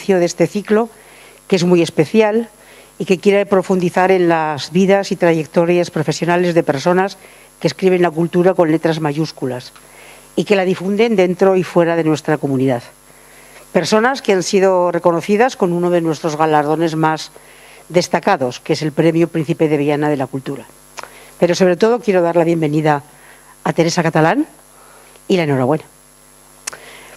inicio de este ciclo, que es muy especial y que quiere profundizar en las vidas y trayectorias profesionales de personas que escriben la cultura con letras mayúsculas y que la difunden dentro y fuera de nuestra comunidad. Personas que han sido reconocidas con uno de nuestros galardones más destacados, que es el Premio Príncipe de Viana de la Cultura. Pero sobre todo quiero dar la bienvenida a Teresa Catalán y la enhorabuena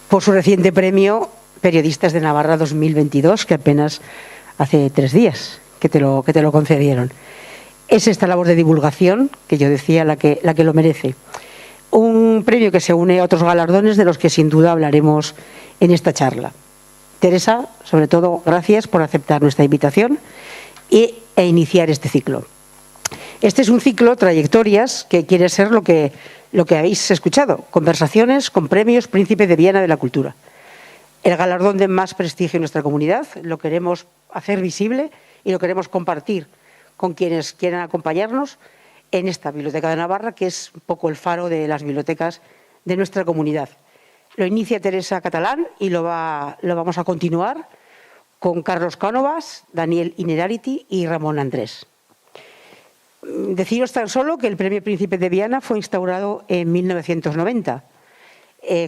por su reciente premio Periodistas de Navarra 2022, que apenas hace 3 días que te lo concedieron. Es esta labor de divulgación, que yo decía, la que lo merece. Un premio que se une a otros galardones de los que sin duda hablaremos en esta charla. Teresa, sobre todo, gracias por aceptar nuestra invitación e iniciar este ciclo. Este es un ciclo, trayectorias, que quiere ser lo que habéis escuchado, conversaciones con premios Príncipe de Viana de la Cultura. El galardón de más prestigio en nuestra comunidad, lo queremos hacer visible y lo queremos compartir con quienes quieran acompañarnos en esta Biblioteca de Navarra, que es un poco el faro de las bibliotecas de nuestra comunidad. Lo inicia Teresa Catalán y lo vamos a continuar con Carlos Cánovas, Daniel Inerarity y Ramón Andrés. Deciros tan solo que el Premio Príncipe de Viana fue instaurado en 1990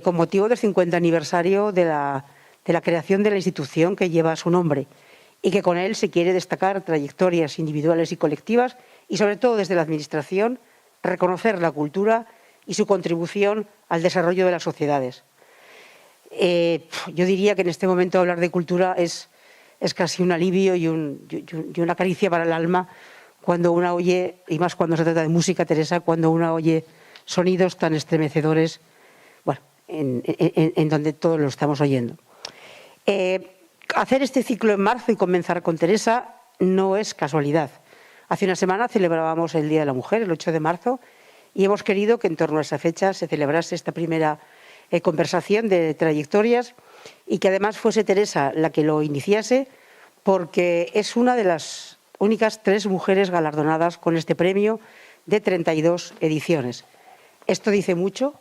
con motivo del 50 aniversario de la creación de la institución que lleva su nombre y que con él se quiere destacar trayectorias individuales y colectivas y sobre todo desde la Administración reconocer la cultura y su contribución al desarrollo de las sociedades. Yo diría que en este momento hablar de cultura es casi un alivio y una caricia para el alma cuando una oye, y más cuando se trata de música, Teresa, cuando una oye sonidos tan estremecedores, bueno, en donde todos lo estamos oyendo. Hacer este ciclo en marzo y comenzar con Teresa no es casualidad. Hace una semana celebrábamos el Día de la Mujer, el 8 de marzo, y hemos querido que en torno a esa fecha se celebrase esta primera conversación de trayectorias y que además fuese Teresa la que lo iniciase, porque es una de las únicas 3 mujeres galardonadas con este premio de 32 ediciones. Esto dice mucho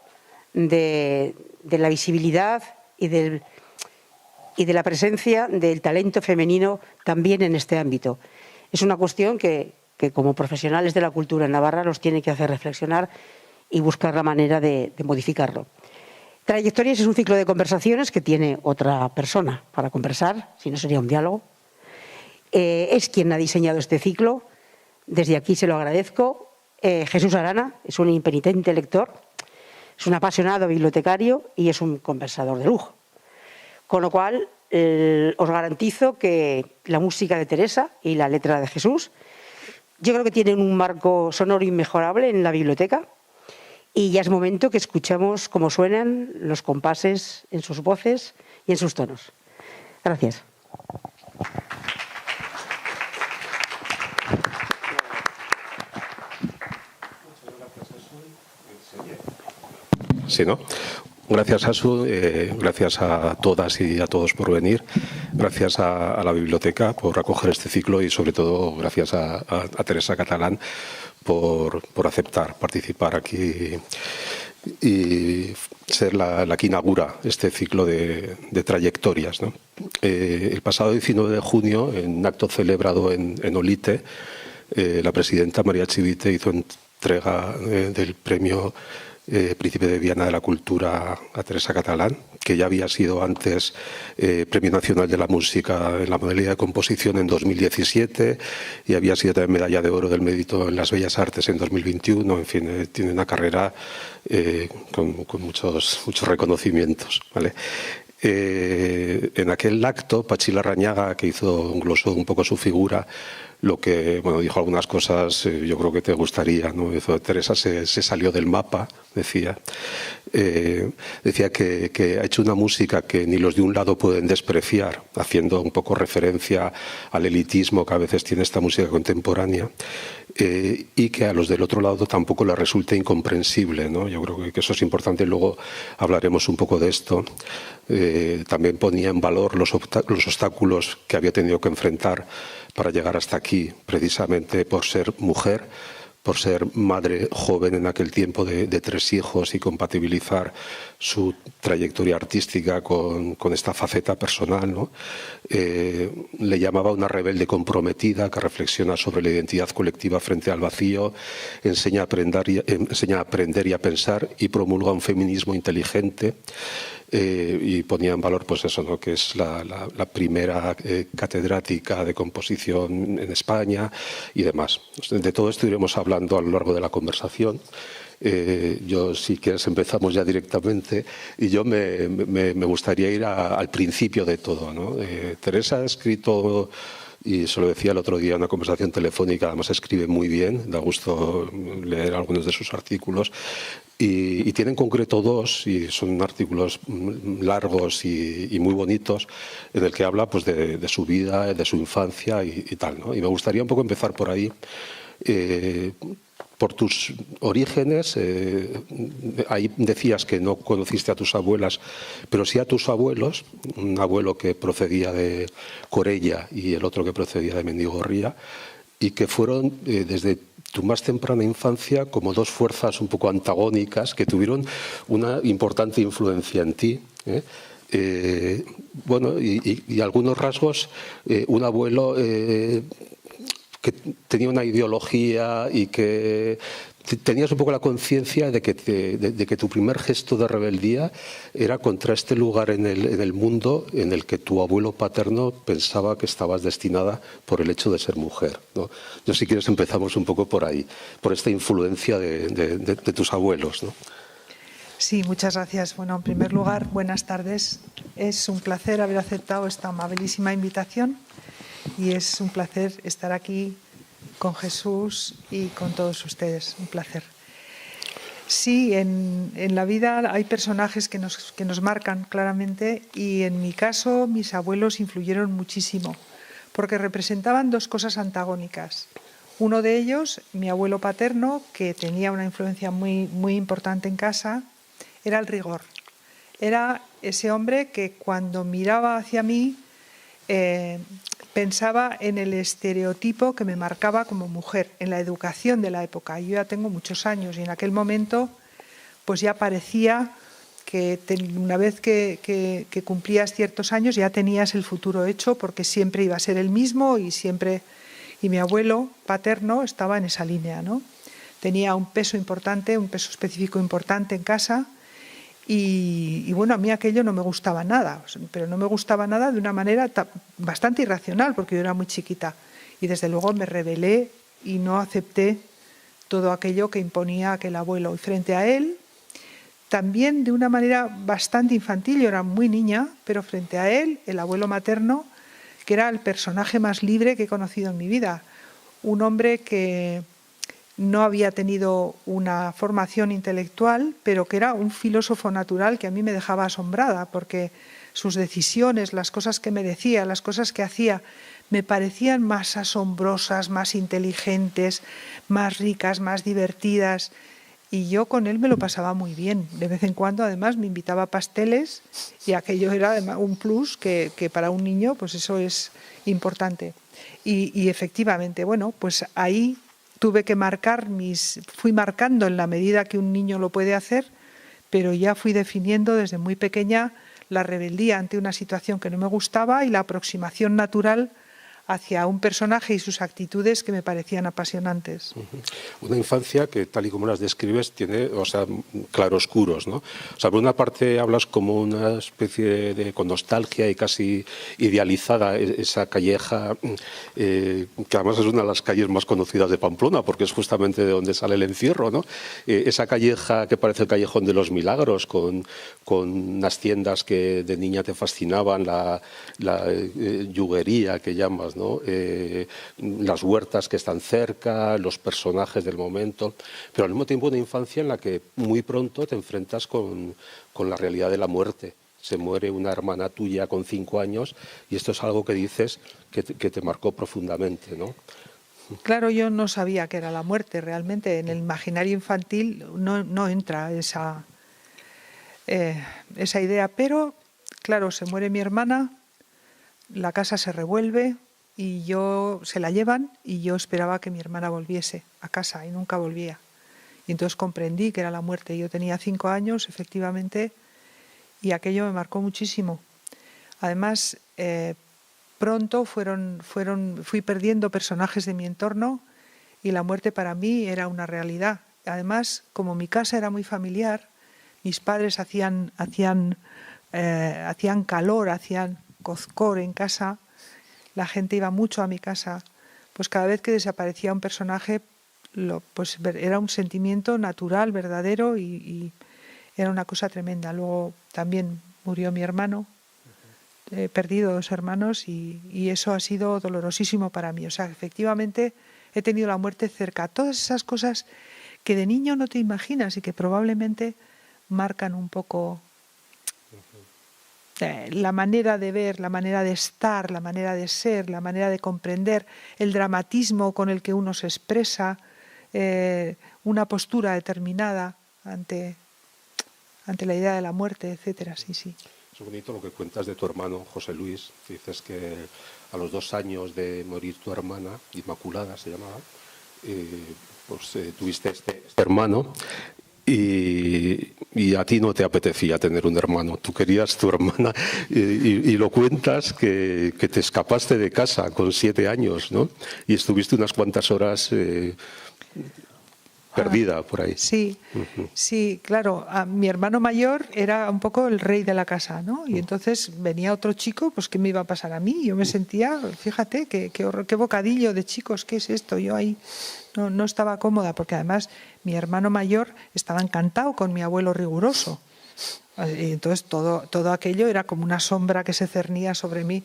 de la visibilidad y de la presencia del talento femenino también en este ámbito. Es una cuestión que como profesionales de la cultura en Navarra nos tiene que hacer reflexionar y buscar la manera de modificarlo. Trayectorias es un ciclo de conversaciones que tiene otra persona para conversar, si no sería un diálogo. Es quien ha diseñado este ciclo, desde aquí se lo agradezco. Jesús Arana es un impenitente lector, es un apasionado bibliotecario y es un conversador de lujo. Con lo cual, os garantizo que la música de Teresa y la letra de Jesús, yo creo que tienen un marco sonoro inmejorable en la biblioteca y ya es momento que escuchemos cómo suenan los compases en sus voces y en sus tonos. Gracias. Sí, ¿no? Gracias, Asu, gracias a todas y a todos por venir, gracias a la biblioteca por acoger este ciclo y sobre todo gracias a Teresa Catalán por aceptar participar aquí y ser la que inaugura este ciclo de trayectorias, ¿no? El pasado 19 de junio, en un acto celebrado en Olite, la presidenta María Chivite hizo entrega del premio Príncipe de Viana de la Cultura a Teresa Catalán, que ya había sido antes Premio Nacional de la Música en la modalidad de composición en 2017 y había sido también Medalla de Oro del Mérito en las Bellas Artes en 2021. En fin, tiene una carrera con muchos reconocimientos, ¿vale? En aquel acto, Pachi Larrañaga, que englosó un poco su figura, lo que, bueno, dijo algunas cosas, yo creo que te gustaría, ¿no? Teresa se salió del mapa, decía. Decía que ha hecho una música que ni los de un lado pueden despreciar, haciendo un poco referencia al elitismo que a veces tiene esta música contemporánea, y que a los del otro lado tampoco les resulta incomprensible, ¿no? Yo creo que eso es importante, luego hablaremos un poco de esto. También ponía en valor los obstáculos que había tenido que enfrentar para llegar hasta aquí, precisamente por ser mujer, por ser madre joven en aquel tiempo de 3 hijos y compatibilizar su trayectoria artística con esta faceta personal, ¿no? Le llamaba una rebelde comprometida que reflexiona sobre la identidad colectiva frente al vacío, enseña a aprender y a pensar y promulga un feminismo inteligente. Y ponía en valor, pues eso, ¿no?, que es la primera catedrática de composición en España y demás. De todo esto iremos hablando a lo largo de la conversación. Yo, si quieres, empezamos ya directamente, y yo me gustaría ir al principio de todo, ¿no? Teresa ha escrito, y se lo decía el otro día en una conversación telefónica, además escribe muy bien, da gusto leer algunos de sus artículos, y tiene en concreto 2, y son artículos largos y muy bonitos, en el que habla, pues, de su vida, de su infancia y tal, ¿no? Y me gustaría un poco empezar por ahí. Por tus orígenes, ahí decías que no conociste a tus abuelas, pero sí a tus abuelos, un abuelo que procedía de Corella y el otro que procedía de Mendigorría, y que fueron desde tu más temprana infancia como 2 fuerzas un poco antagónicas que tuvieron una importante influencia en ti. Bueno, y algunos rasgos, un abuelo que tenía una ideología y que tenías un poco la conciencia de que tu primer gesto de rebeldía era contra este lugar en el mundo en el que tu abuelo paterno pensaba que estabas destinada por el hecho de ser mujer, ¿no? Yo, si quieres, empezamos un poco por ahí, por esta influencia de tus abuelos, ¿no? Sí, muchas gracias. Bueno, en primer lugar, buenas tardes. Es un placer haber aceptado esta amabilísima invitación. Y es un placer estar aquí con Jesús y con todos ustedes. Un placer. Sí, en la vida hay personajes que nos marcan claramente, y en mi caso mis abuelos influyeron muchísimo porque representaban 2 cosas antagónicas. Uno de ellos, mi abuelo paterno, que tenía una influencia muy, muy importante en casa, era el rigor. Era ese hombre que cuando miraba hacia mí pensaba en el estereotipo que me marcaba como mujer, en la educación de la época. Yo ya tengo muchos años y en aquel momento pues ya parecía que una vez que cumplías ciertos años ya tenías el futuro hecho, porque siempre iba a ser el mismo y mi abuelo paterno estaba en esa línea, ¿no? Tenía un peso importante, un peso específico importante en casa. Y bueno, a mí aquello no me gustaba nada, pero no me gustaba nada de una manera bastante irracional, porque yo era muy chiquita y desde luego me rebelé y no acepté todo aquello que imponía aquel abuelo. Y frente a él, también de una manera bastante infantil, yo era muy niña, pero frente a él, el abuelo materno, que era el personaje más libre que he conocido en mi vida, un hombre que no había tenido una formación intelectual, pero que era un filósofo natural que a mí me dejaba asombrada, porque sus decisiones, las cosas que me decía, las cosas que hacía, me parecían más asombrosas, más inteligentes, más ricas, más divertidas. Y yo con él me lo pasaba muy bien. De vez en cuando, además, me invitaba a pasteles, y aquello era un plus que para un niño, pues eso es importante. Y efectivamente, bueno, pues ahí tuve que fui marcando en la medida que un niño lo puede hacer, pero ya fui definiendo desde muy pequeña la rebeldía ante una situación que no me gustaba y la aproximación natural hacia un personaje y sus actitudes que me parecían apasionantes. Una infancia que, tal y como las describes, tiene, o sea, claroscuros, ¿no? O sea, por una parte hablas como una especie de con nostalgia y casi idealizada esa calleja, que además es una de las calles más conocidas de Pamplona, porque es justamente de donde sale el encierro, ¿no? Esa calleja que parece el Callejón de los Milagros, con unas tiendas que de niña te fascinaban, la yuguería que llamas, ¿no? Las huertas que están cerca, los personajes del momento, pero al mismo tiempo una infancia en la que muy pronto te enfrentas con la realidad de la muerte. Se muere una hermana tuya con 5 años y esto es algo que dices que te marcó profundamente, ¿no? Claro, yo no sabía qué era la muerte realmente. En el imaginario infantil no entra esa idea, pero claro, se muere mi hermana, la casa se revuelve, y se la llevan y yo esperaba que mi hermana volviese a casa y nunca volvía. Y entonces comprendí que era la muerte. Yo tenía 5 años, efectivamente, y aquello me marcó muchísimo. Además, pronto fui perdiendo personajes de mi entorno y la muerte para mí era una realidad. Además, como mi casa era muy familiar, mis padres hacían calor, hacían cozcor en casa, la gente iba mucho a mi casa, pues cada vez que desaparecía un personaje, pues era un sentimiento natural, verdadero y era una cosa tremenda. Luego también murió mi hermano, he perdido 2 hermanos y eso ha sido dolorosísimo para mí. O sea, efectivamente he tenido la muerte cerca. Todas esas cosas que de niño no te imaginas y que probablemente marcan un poco la manera de ver, la manera de estar, la manera de ser, la manera de comprender, el dramatismo con el que uno se expresa, una postura determinada ante la idea de la muerte, etcétera. Sí, sí. Es bonito lo que cuentas de tu hermano José Luis. Dices que a los 2 años de morir tu hermana, Inmaculada se llamaba, pues tuviste este hermano. Y a ti no te apetecía tener un hermano, tú querías tu hermana y lo cuentas que te escapaste de casa con 7 años, ¿no? Y estuviste unas cuantas horas perdida por ahí. Sí, sí, claro. Mi hermano mayor era un poco el rey de la casa, ¿no? Y entonces venía otro chico, pues ¿qué me iba a pasar a mí? Yo me sentía, fíjate, qué bocadillo de chicos, ¿qué es esto? Yo ahí no estaba cómoda, porque además mi hermano mayor estaba encantado con mi abuelo riguroso. Y entonces todo aquello era como una sombra que se cernía sobre mí.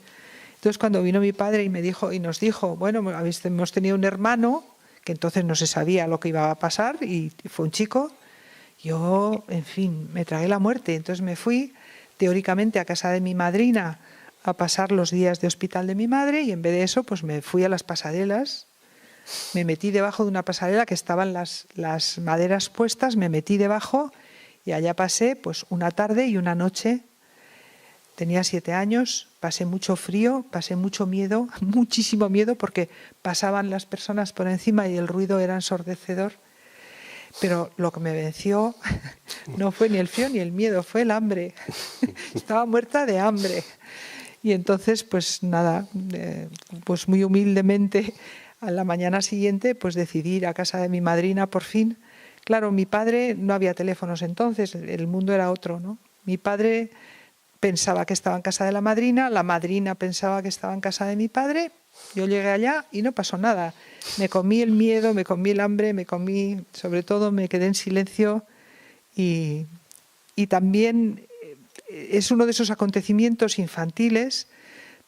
Entonces cuando vino mi padre y nos dijo, bueno, hemos tenido un hermano, que entonces no se sabía lo que iba a pasar y fue un chico, yo, en fin, me tragué la muerte. Entonces me fui teóricamente a casa de mi madrina a pasar los días de hospital de mi madre y en vez de eso pues me fui a las pasarelas, me metí debajo de una pasarela que estaban las maderas puestas, me metí debajo y allá pasé pues una tarde y una noche. Tenía 7 años, pasé mucho frío, pasé mucho miedo, muchísimo miedo, porque pasaban las personas por encima y el ruido era ensordecedor. Pero lo que me venció no fue ni el frío ni el miedo, fue el hambre. Estaba muerta de hambre. Y entonces, pues nada, pues muy humildemente, a la mañana siguiente, pues decidí ir a casa de mi madrina por fin. Claro, mi padre, no había teléfonos entonces, el mundo era otro, ¿no? Mi padre pensaba que estaba en casa de la madrina pensaba que estaba en casa de mi padre, yo llegué allá y no pasó nada. Me comí el miedo, me comí el hambre, sobre todo me quedé en silencio y también es uno de esos acontecimientos infantiles,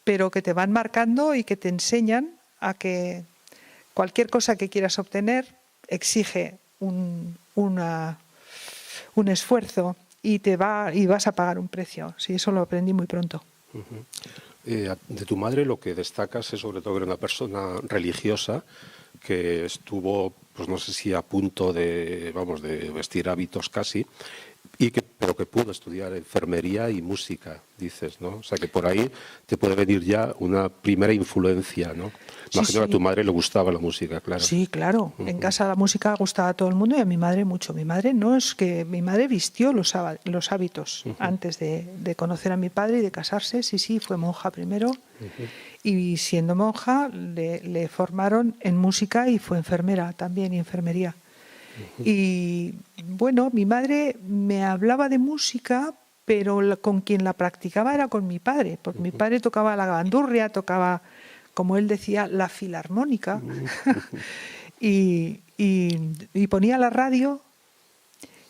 pero que te van marcando y que te enseñan a que cualquier cosa que quieras obtener exige un esfuerzo. Y vas a pagar un precio. Sí, eso lo aprendí muy pronto. De tu madre lo que destacas es sobre todo que era una persona religiosa que estuvo, pues no sé si a punto de vestir hábitos casi, pero que pudo estudiar enfermería y música, dices, ¿no? O sea que por ahí te puede venir ya una primera influencia, ¿no? Imagino que a tu madre le gustaba la música, claro. Sí, claro. En casa la música gustaba a todo el mundo y a mi madre mucho. Mi madre mi madre vistió los hábitos antes de conocer a mi padre y de casarse. Sí, fue monja primero. Y siendo monja le formaron en música y fue enfermera también, y enfermería. Y bueno, mi madre me hablaba de música, pero con quien la practicaba era con mi padre, porque mi padre tocaba la bandurria, tocaba, como él decía, la filarmónica, y ponía la radio,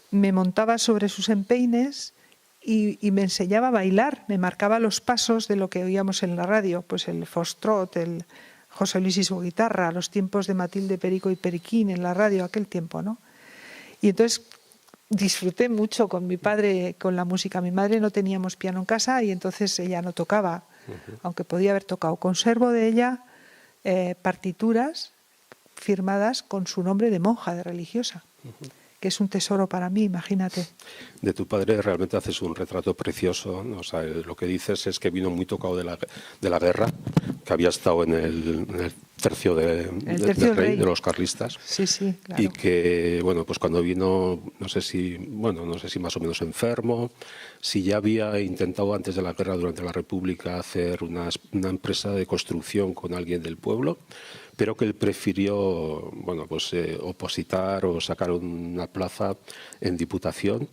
me montaba sobre sus empeines y me enseñaba a bailar, me marcaba los pasos de lo que oíamos en la radio, pues el foxtrot, el José Luis y su guitarra, los tiempos de Matilde Perico y Periquín en la radio, aquel tiempo, ¿no? Y entonces disfruté mucho con mi padre, con la música. Mi madre no teníamos piano en casa y entonces ella no tocaba, aunque podía haber tocado. Conservo de ella partituras firmadas con su nombre de monja, de religiosa, es un tesoro para mí, imagínate. De tu padre realmente haces un retrato precioso, ¿no? O sea, lo que dices es que vino muy tocado de la guerra, que había estado en el tercio del rey, de los carlistas. Sí, sí, claro. Y que, bueno, pues cuando vino, no sé si más o menos enfermo, si ya había intentado antes de la guerra, durante la República, hacer una empresa de construcción con alguien del pueblo, pero que él prefirió, bueno, pues opositar o sacar una plaza en Diputación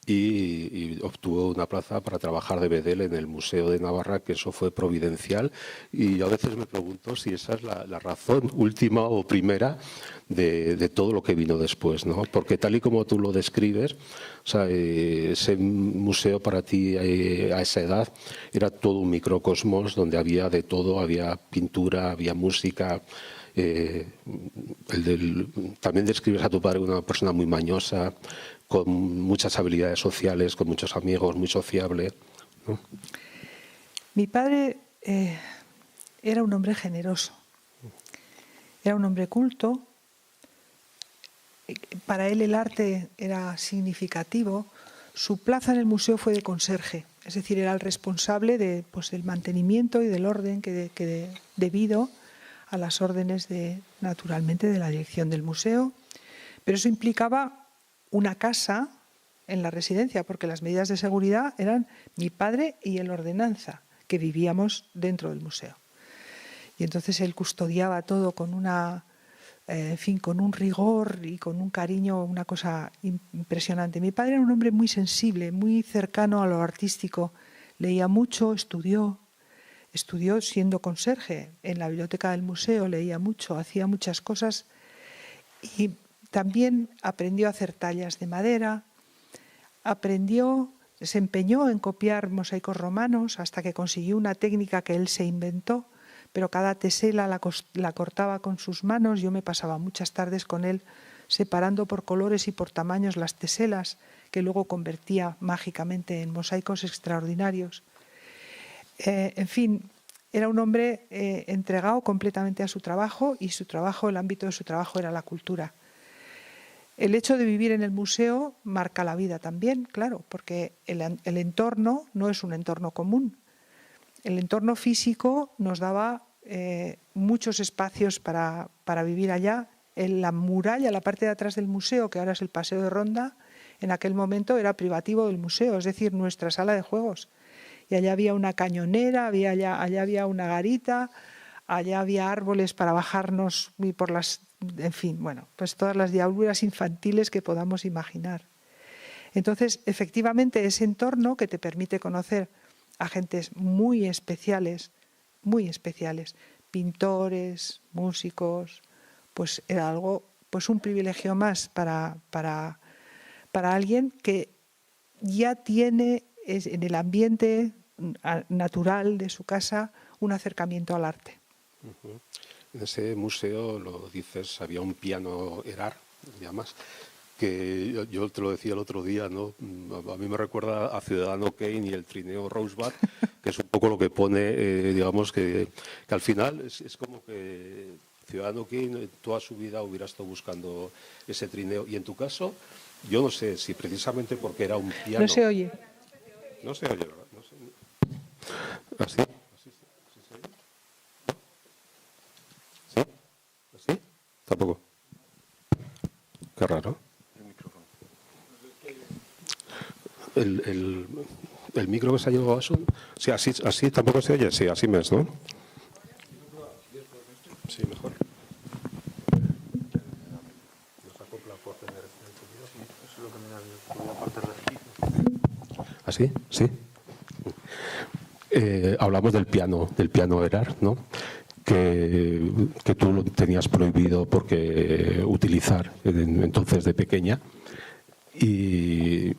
y obtuvo una plaza para trabajar de bedel en el Museo de Navarra, que eso fue providencial. Y yo a veces me pregunto si esa es la razón última o primera de todo lo que vino después, ¿no? Porque tal y como tú lo describes, o sea, ese museo para ti a esa edad era todo un microcosmos donde había de todo, había pintura, había música. También describes a tu padre una persona muy mañosa, con muchas habilidades sociales, con muchos amigos, muy sociable, ¿no? Mi padre era un hombre generoso, era un hombre culto. Para él el arte era significativo. Su plaza en el museo fue de conserje, es decir, era el responsable del mantenimiento y del orden que debido a las órdenes naturalmente de la dirección del museo, pero eso implicaba una casa en la residencia, porque las medidas de seguridad eran mi padre y el ordenanza, que vivíamos dentro del museo. Y entonces él custodiaba todo con con un rigor y con un cariño, una cosa impresionante. Mi padre era un hombre muy sensible, muy cercano a lo artístico, leía mucho, estudió siendo conserje en la biblioteca del museo, leía mucho, hacía muchas cosas y también aprendió a hacer tallas de madera, se empeñó en copiar mosaicos romanos hasta que consiguió una técnica que él se inventó, pero cada tesela la cortaba con sus manos. Yo me pasaba muchas tardes con él separando por colores y por tamaños las teselas que luego convertía mágicamente en mosaicos extraordinarios. En fin, era un hombre entregado completamente a su trabajo y el ámbito de su trabajo era la cultura. El hecho de vivir en el museo marca la vida también, claro, porque el entorno no es un entorno común. El entorno físico nos daba muchos espacios para vivir allá. En la muralla, la parte de atrás del museo, que ahora es el Paseo de Ronda, en aquel momento era privativo del museo, es decir, nuestra sala de juegos. Y allá había una cañonera, allá había una garita, allá había árboles para bajarnos y por en fin, bueno, pues todas las diabluras infantiles que podamos imaginar. Entonces, efectivamente, ese entorno que te permite conocer a gentes muy especiales, pintores, músicos, pues era algo, pues un privilegio más para alguien que ya tiene en el ambiente natural de su casa un acercamiento al arte. Uh-huh. En ese museo, lo dices, había un piano Erard, llamas, que yo te lo decía el otro día, ¿no? A mí me recuerda a Ciudadano Kane y el trineo Rosebud, que es un poco lo que pone, digamos, que al final es como que Ciudadano Kane toda su vida hubiera estado buscando ese trineo. Y en tu caso, yo no sé si precisamente porque era un piano... No se oye. No se oye, ¿verdad? No se... ¿Así? ¿Así se oye? ¿Sí? ¿Así? Tampoco. Qué raro. El micro que se ha llevado a eso, sí, así tampoco se oye, sí, así más, ¿no? Sí, mejor. ¿Así? Sí. Hablamos del piano Erard, ¿no? Que tú lo tenías prohibido porque utilizar entonces de pequeña. Y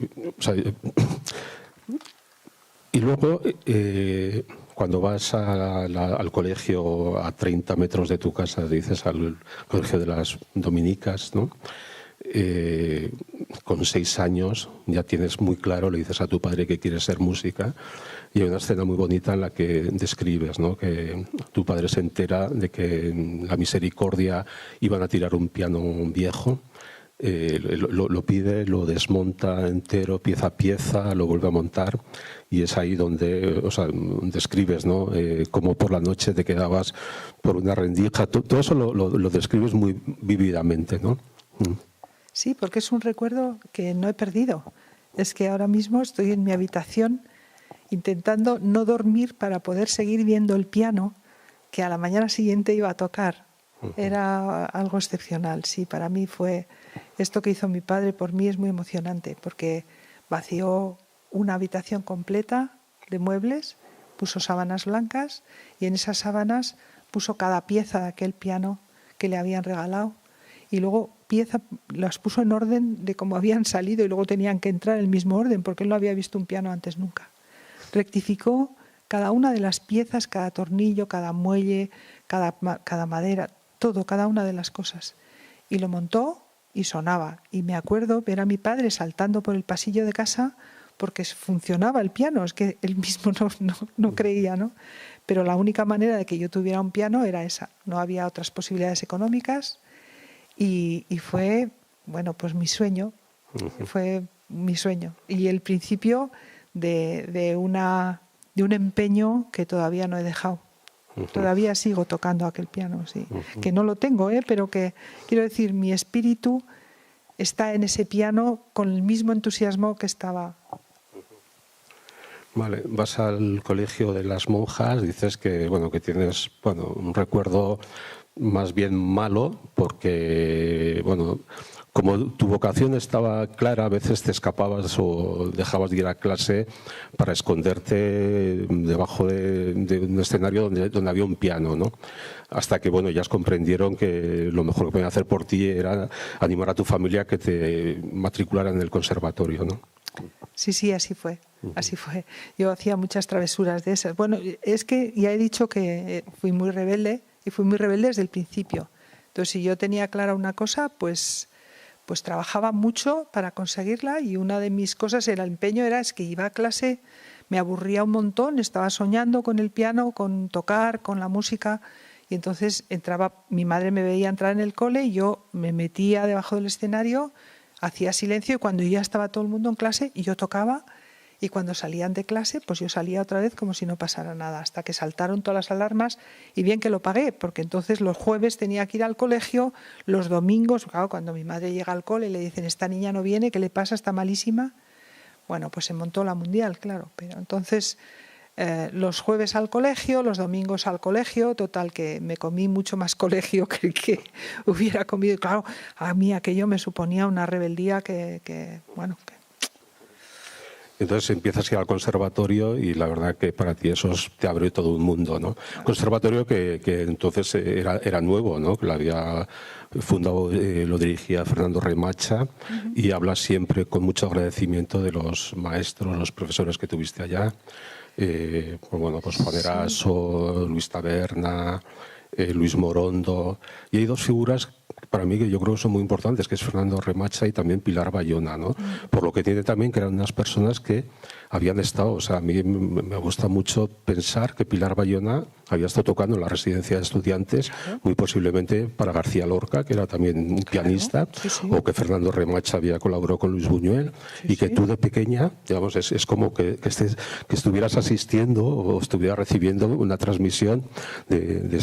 luego, cuando vas al colegio a 30 metros de tu casa, dices al colegio de las dominicas, ¿no? Con 6 años ya tienes muy claro, le dices a tu padre que quieres ser música, y hay una escena muy bonita en la que describes, ¿no? Que tu padre se entera de que en la Misericordia iban a tirar un piano viejo lo pide, lo desmonta entero, pieza a pieza, lo vuelve a montar, y es ahí donde, o sea, describes, ¿no? Cómo por la noche te quedabas por una rendija. Todo eso lo describes muy vívidamente, ¿no? Sí, porque es un recuerdo que no he perdido. Es que ahora mismo estoy en mi habitación intentando no dormir para poder seguir viendo el piano que a la mañana siguiente iba a tocar. Era algo excepcional, sí, para mí fue... Esto que hizo mi padre por mí es muy emocionante, porque vació una habitación completa de muebles, puso sábanas blancas y en esas sábanas puso cada pieza de aquel piano que le habían regalado y luego las puso en orden de cómo habían salido y luego tenían que entrar en el mismo orden porque él no había visto un piano antes nunca. Rectificó cada una de las piezas, cada tornillo, cada muelle, cada madera, todo, cada una de las cosas. Y lo montó y sonaba. Y me acuerdo ver a mi padre saltando por el pasillo de casa porque funcionaba el piano. Es que él mismo no creía, ¿no? Pero la única manera de que yo tuviera un piano era esa. No había otras posibilidades económicas y fue, bueno, pues mi sueño. Fue mi sueño. Y el principio de un empeño que todavía no he dejado. Todavía sigo tocando aquel piano, sí. Que no lo tengo, pero que, quiero decir, mi espíritu está en ese piano con el mismo entusiasmo que estaba. Vale, vas al colegio de las monjas, dices que, bueno, que tienes, bueno, un recuerdo más bien malo porque, bueno, como tu vocación estaba clara, a veces te escapabas o dejabas de ir a clase para esconderte debajo de un escenario donde había un piano, ¿no? Hasta que, bueno, ellas comprendieron que lo mejor que podían hacer por ti era animar a tu familia a que te matricularan en el conservatorio, ¿no? Sí, así fue. Así fue. Yo hacía muchas travesuras de esas. Bueno, es que ya he dicho que fui muy rebelde y fui muy rebelde desde el principio. Entonces, si yo tenía clara una cosa, pues trabajaba mucho para conseguirla y una de mis cosas, el empeño es que iba a clase, me aburría un montón, estaba soñando con el piano, con tocar, con la música y entonces mi madre me veía entrar en el cole y yo me metía debajo del escenario, hacía silencio y cuando ya estaba todo el mundo en clase y yo tocaba y cuando salían de clase pues yo salía otra vez como si no pasara nada hasta que saltaron todas las alarmas y bien que lo pagué porque entonces los jueves tenía que ir al colegio, los domingos, claro, cuando mi madre llega al cole y le dicen esta niña no viene, ¿qué le pasa? Está malísima. Bueno, pues se montó la mundial, claro, pero entonces los jueves al colegio, los domingos al colegio, total que me comí mucho más colegio que el que hubiera comido. Claro, a mí aquello me suponía una rebeldía que Entonces empiezas a ir al conservatorio y la verdad que para ti eso te abrió todo un mundo, ¿no? Conservatorio que entonces era nuevo, ¿no? Que lo había fundado, lo dirigía Fernando Remacha y hablas siempre con mucho agradecimiento de los maestros, los profesores que tuviste allá. Pues bueno, pues Juan Eraso, Luis Taberna, Luis Morondo, y hay dos figuras para mí que yo creo que son muy importantes, que es Fernando Remacha y también Pilar Bayona, ¿no? Por lo que tiene también que eran unas personas que habían estado, o sea, a mí me gusta mucho pensar que Pilar Bayona había estado tocando en la residencia de estudiantes, muy posiblemente para García Lorca, que era también un pianista, o que Fernando Remacha había colaborado con Luis Buñuel, y que tú de pequeña, digamos, es como que estuvieras asistiendo o estuvieras recibiendo una transmisión de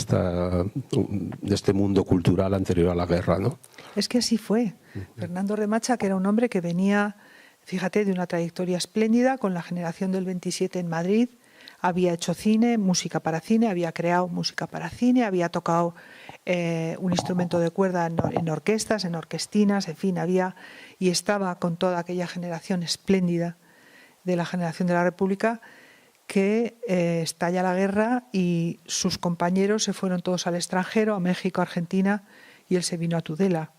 este mundo cultural anterior a la guerra, ¿no? Es que así fue. Fernando Remacha, que era un hombre que venía, fíjate, de una trayectoria espléndida con la generación del 27 en Madrid, había hecho cine, música para cine, había creado música para cine, había tocado un instrumento de cuerda en orquestas, en orquestinas, en fin, y estaba con toda aquella generación espléndida de la generación de la República, que estalla la guerra y sus compañeros se fueron todos al extranjero, a México, a Argentina, y él se vino a Tudela.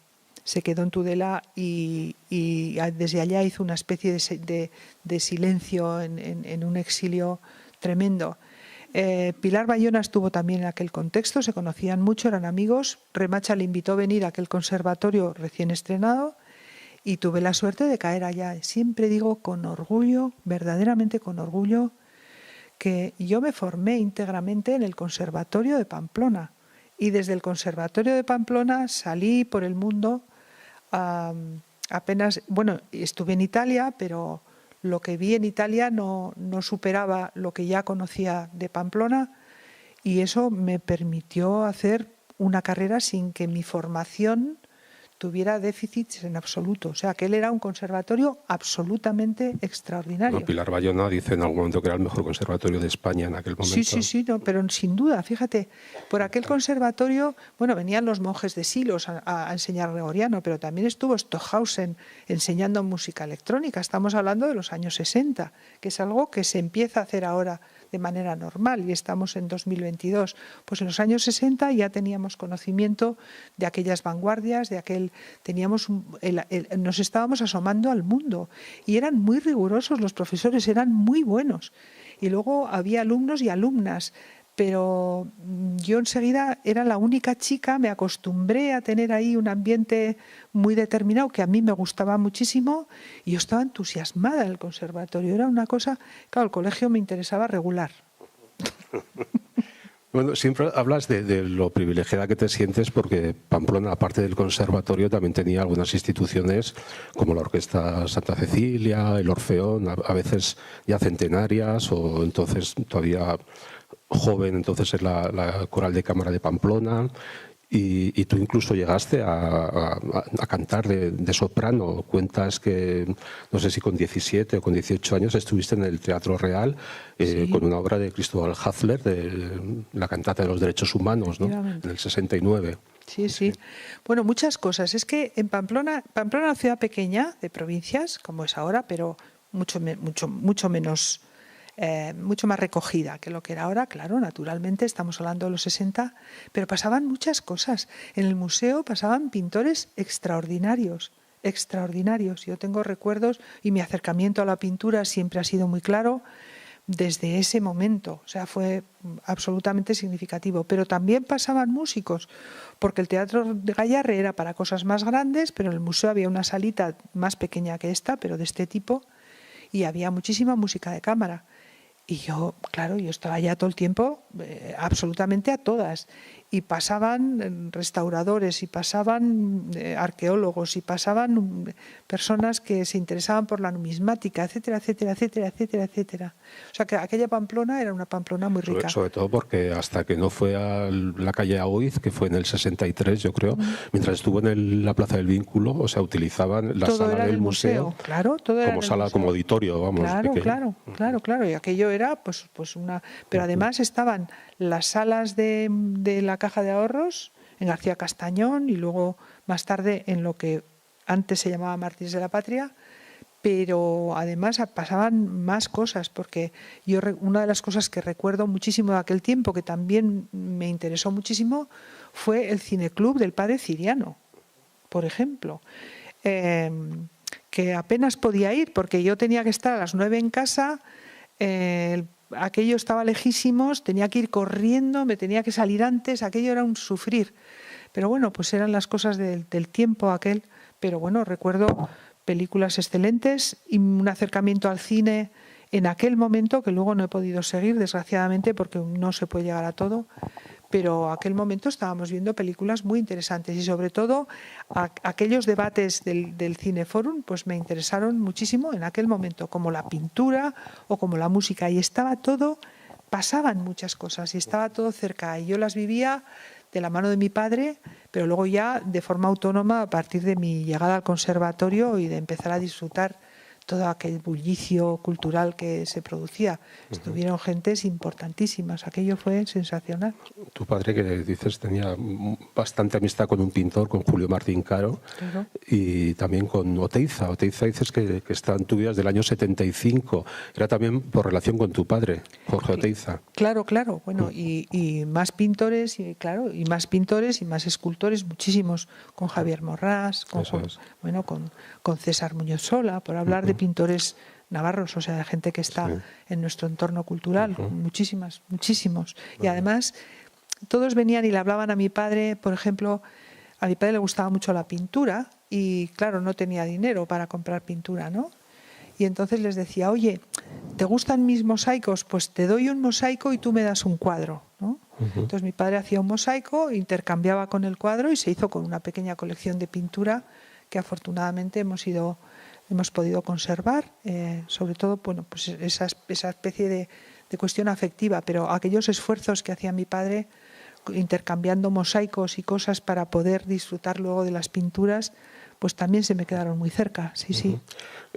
Se quedó en Tudela y desde allá hizo una especie de silencio en un exilio tremendo. Pilar Bayona estuvo también en aquel contexto, se conocían mucho, eran amigos. Remacha le invitó a venir a aquel conservatorio recién estrenado y tuve la suerte de caer allá. Siempre digo con orgullo, verdaderamente con orgullo, que yo me formé íntegramente en el Conservatorio de Pamplona y desde el Conservatorio de Pamplona salí por el mundo apenas, bueno, estuve en Italia, pero lo que vi en Italia no superaba lo que ya conocía de Pamplona, y eso me permitió hacer una carrera sin que mi formación tuviera déficits en absoluto. O sea, aquel era un conservatorio absolutamente extraordinario. No, Pilar Bayona dice en algún momento que era el mejor conservatorio de España en aquel momento. Sí, no, pero sin duda, fíjate, por aquel conservatorio, bueno, venían los monjes de Silos a enseñar gregoriano, pero también estuvo Stockhausen enseñando música electrónica. Estamos hablando de los años 60, que es algo que se empieza a hacer ahora de manera normal, y estamos en 2022. Pues en los años 60 ya teníamos conocimiento de aquellas vanguardias, de aquel, nos estábamos asomando al mundo, y eran muy rigurosos los profesores, eran muy buenos, y luego había alumnos y alumnas, pero yo enseguida era la única chica, me acostumbré a tener ahí un ambiente muy determinado que a mí me gustaba muchísimo, y yo estaba entusiasmada del conservatorio. Era una cosa, claro, el colegio me interesaba regular. Bueno, siempre hablas de lo privilegiada que te sientes, porque Pamplona, aparte del conservatorio, también tenía algunas instituciones como la Orquesta Santa Cecilia, el Orfeón, a veces ya centenarias, o entonces todavía joven, entonces es la Coral de Cámara de Pamplona, y tú incluso llegaste a cantar de soprano. Cuentas que, no sé si con 17 o con 18 años, estuviste en el Teatro Real sí, con una obra de Cristóbal Hazler, de la cantata de los derechos humanos, ¿no? En el 69. Sí. Bueno, muchas cosas. Es que en Pamplona es una ciudad pequeña de provincias, como es ahora, pero mucho menos... mucho más recogida que lo que era ahora, claro, naturalmente, estamos hablando de los 60, pero pasaban muchas cosas. En el museo pasaban pintores extraordinarios. Yo tengo recuerdos, y mi acercamiento a la pintura siempre ha sido muy claro desde ese momento, o sea, fue absolutamente significativo. Pero también pasaban músicos, porque el Teatro de Gayarre era para cosas más grandes, pero en el museo había una salita más pequeña que esta, pero de este tipo, y había muchísima música de cámara. Y yo, claro, yo estaba ya todo el tiempo absolutamente a todas. Y pasaban restauradores, y pasaban arqueólogos, y pasaban personas que se interesaban por la numismática, etcétera, etcétera, etcétera, etcétera, etcétera. O sea, que aquella Pamplona era una Pamplona muy rica. Sobre todo porque hasta que no fue a la calle Aoiz, que fue en el 63, yo creo, mientras estuvo en la Plaza del Vínculo, o sea, utilizaban la todo sala del museo, claro, todo era como sala, como auditorio, vamos. Claro. Y aquello era pues una... Pero además estaban las salas de la Caja de Ahorros en García Castañón, y luego más tarde en lo que antes se llamaba Mártires de la Patria, pero además pasaban más cosas, porque yo una de las cosas que recuerdo muchísimo de aquel tiempo, que también me interesó muchísimo, fue el cineclub del Padre Ciriano, por ejemplo, que apenas podía ir porque yo tenía que estar a las 9 en casa, aquello estaba lejísimos, tenía que ir corriendo, me tenía que salir antes, aquello era un sufrir. Pero bueno, pues eran las cosas del tiempo aquel. Pero bueno, recuerdo películas excelentes y un acercamiento al cine en aquel momento, que luego no he podido seguir, desgraciadamente, porque no se puede llegar a todo. Pero aquel momento estábamos viendo películas muy interesantes, y sobre todo aquellos debates del Cineforum pues me interesaron muchísimo en aquel momento, como la pintura o como la música, y estaba todo, pasaban muchas cosas y estaba todo cerca, y yo las vivía de la mano de mi padre, pero luego ya de forma autónoma a partir de mi llegada al conservatorio y de empezar a disfrutar todo aquel bullicio cultural que se producía. Estuvieron gentes importantísimas, aquello fue sensacional. Tu padre, que dices, tenía bastante amistad con un pintor, con Julio Martín Caro, claro, y también con Oteiza. Oteiza dices que está en tu vida desde el año 75. Era también por relación con tu padre, Jorge Oteiza. Claro. Bueno, y más pintores, y claro, y más pintores y más escultores, muchísimos, con Javier Morrás, con César Muñoz Sola, por hablar de pintores navarros, o sea, de gente que está en nuestro entorno cultural, muchísimos. Y además, todos venían y le hablaban a mi padre, por ejemplo, a mi padre le gustaba mucho la pintura, y claro, no tenía dinero para comprar pintura, ¿no? Y entonces les decía, oye, ¿te gustan mis mosaicos? Pues te doy un mosaico y tú me das un cuadro, ¿no? Entonces mi padre hacía un mosaico, intercambiaba con el cuadro, y se hizo con una pequeña colección de pintura que afortunadamente hemos podido conservar, sobre todo, bueno, pues esa especie de cuestión afectiva, pero aquellos esfuerzos que hacía mi padre intercambiando mosaicos y cosas para poder disfrutar luego de las pinturas, pues también se me quedaron muy cerca, sí, sí.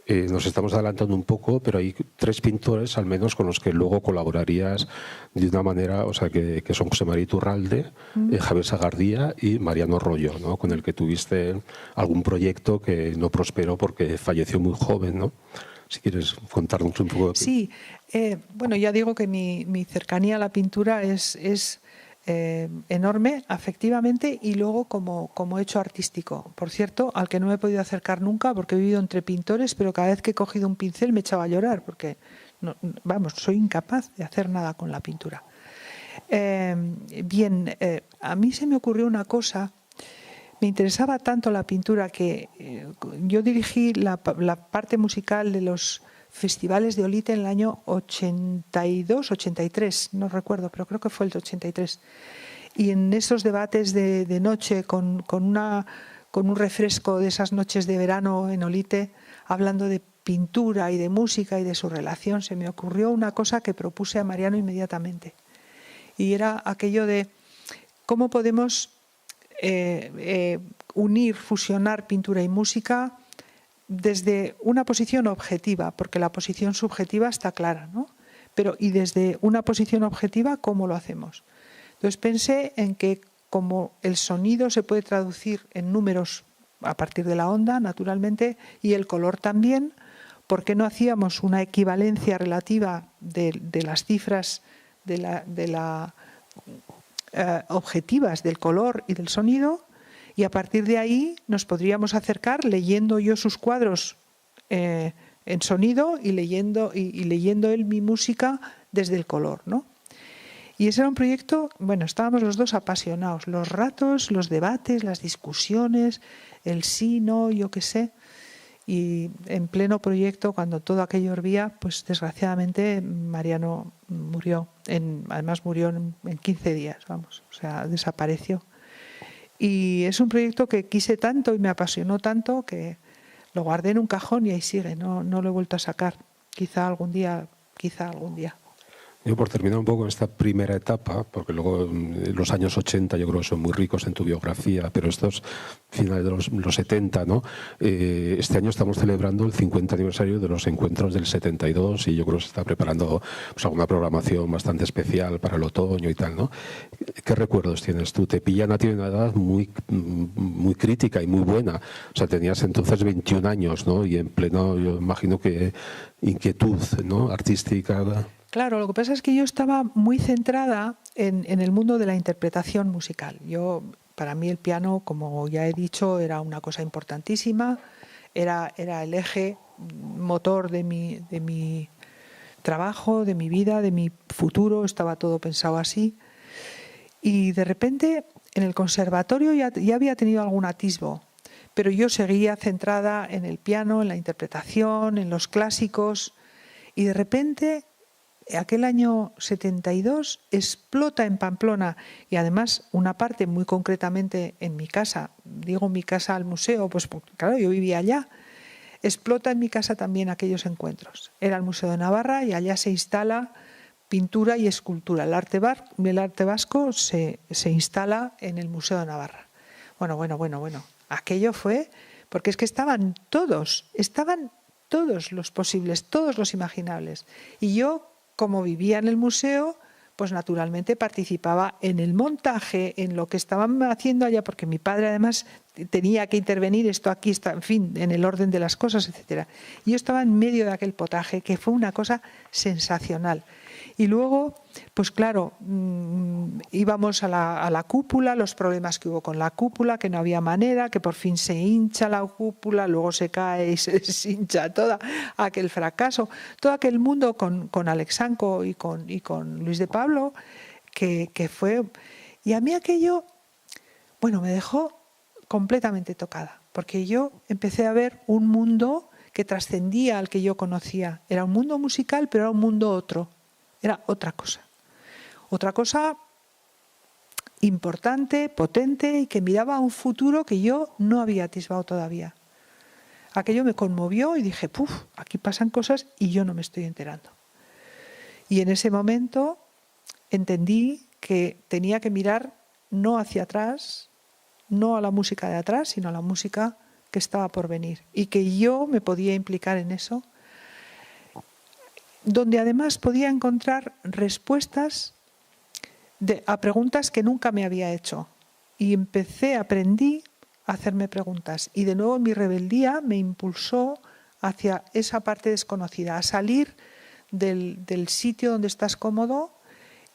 Nos estamos adelantando un poco, pero hay 3 pintores al menos con los que luego colaborarías de una manera, o sea, que son José María Iturralde, Javier Sagardía y Mariano Rollo, ¿no? Con el que tuviste algún proyecto que no prosperó porque falleció muy joven, ¿no? Si quieres contarnos un poco. Sí, bueno, ya digo que mi cercanía a la pintura es enorme afectivamente y luego como hecho artístico. Por cierto, al que no me he podido acercar nunca porque he vivido entre pintores, pero cada vez que he cogido un pincel me echaba a llorar porque, soy incapaz de hacer nada con la pintura. A mí se me ocurrió una cosa. Me interesaba tanto la pintura que yo dirigí la parte musical de los festivales de Olite en el año 82, 83, no recuerdo, pero creo que fue el 83. Y en esos debates de noche con un refresco de esas noches de verano en Olite, hablando de pintura y de música y de su relación, se me ocurrió una cosa que propuse a Mariano inmediatamente. Y era aquello de cómo podemos unir, fusionar pintura y música desde una posición objetiva, porque la posición subjetiva está clara, ¿no? Pero y desde una posición objetiva, ¿cómo lo hacemos? Entonces pensé en que como el sonido se puede traducir en números a partir de la onda, naturalmente, y el color también, ¿por qué no hacíamos una equivalencia relativa de las cifras objetivas del color y del sonido? Y a partir de ahí nos podríamos acercar leyendo yo sus cuadros en sonido y leyendo él mi música desde el color, ¿no? Y ese era un proyecto, bueno, estábamos los dos apasionados, los ratos, los debates, las discusiones, el sí, no, yo qué sé. Y en pleno proyecto, cuando todo aquello hervía, pues desgraciadamente Mariano murió. Además murió en 15 días, vamos, o sea, desapareció. Y es un proyecto que quise tanto y me apasionó tanto que lo guardé en un cajón y ahí sigue, no lo he vuelto a sacar. Quizá algún día. Yo por terminar un poco esta primera etapa, porque luego los años 80 yo creo que son muy ricos en tu biografía, pero estos finales de los 70, ¿no? Este año estamos celebrando el 50 aniversario de los encuentros del 72 y yo creo que se está preparando pues, alguna programación bastante especial para el otoño y tal, ¿no? ¿Qué recuerdos tienes tú? Te pillan a ti en una edad muy crítica y muy buena. O sea, tenías entonces 21 años, ¿no? Y en pleno, yo imagino que inquietud, ¿no? Artística. Claro, lo que pasa es que yo estaba muy centrada en el mundo de la interpretación musical. Para mí el piano, como ya he dicho, era una cosa importantísima, era el eje motor de mi trabajo, de mi vida, de mi futuro, estaba todo pensado así. Y de repente en el conservatorio ya había tenido algún atisbo, pero yo seguía centrada en el piano, en la interpretación, en los clásicos, y de repente aquel año 72 explota en Pamplona, y además una parte muy concretamente en mi casa, digo mi casa al museo, pues claro, yo vivía allá, explota en mi casa también aquellos encuentros. Era el Museo de Navarra y allá se instala pintura y escultura. El arte vasco se instala en el Museo de Navarra. Bueno. Aquello fue, porque es que estaban todos los posibles, todos los imaginables. Y yo, como vivía en el museo, pues naturalmente participaba en el montaje, en lo que estaban haciendo allá, porque mi padre además tenía que intervenir, esto aquí está, en fin, en el orden de las cosas, etcétera. Y yo estaba en medio de aquel potaje, que fue una cosa sensacional. Y luego, pues claro, íbamos a la cúpula, los problemas que hubo con la cúpula, que no había manera, que por fin se hincha la cúpula, luego se cae y se deshincha toda, aquel fracaso, todo aquel mundo con Alexanco y con Luis de Pablo, que fue... Y a mí aquello, bueno, me dejó completamente tocada, porque yo empecé a ver un mundo que trascendía al que yo conocía. Era un mundo musical, pero era un mundo otro. Era otra cosa importante, potente y que miraba a un futuro que yo no había atisbado todavía. aquello me conmovió y dije, ¡puf!, aquí pasan cosas y yo no me estoy enterando. Y en ese momento entendí que tenía que mirar no hacia atrás, no a la música de atrás, sino a la música que estaba por venir. Y que yo me podía implicar en eso, donde además podía encontrar respuestas a preguntas que nunca me había hecho. Y aprendí a hacerme preguntas. Y de nuevo mi rebeldía me impulsó hacia esa parte desconocida, a salir del sitio donde estás cómodo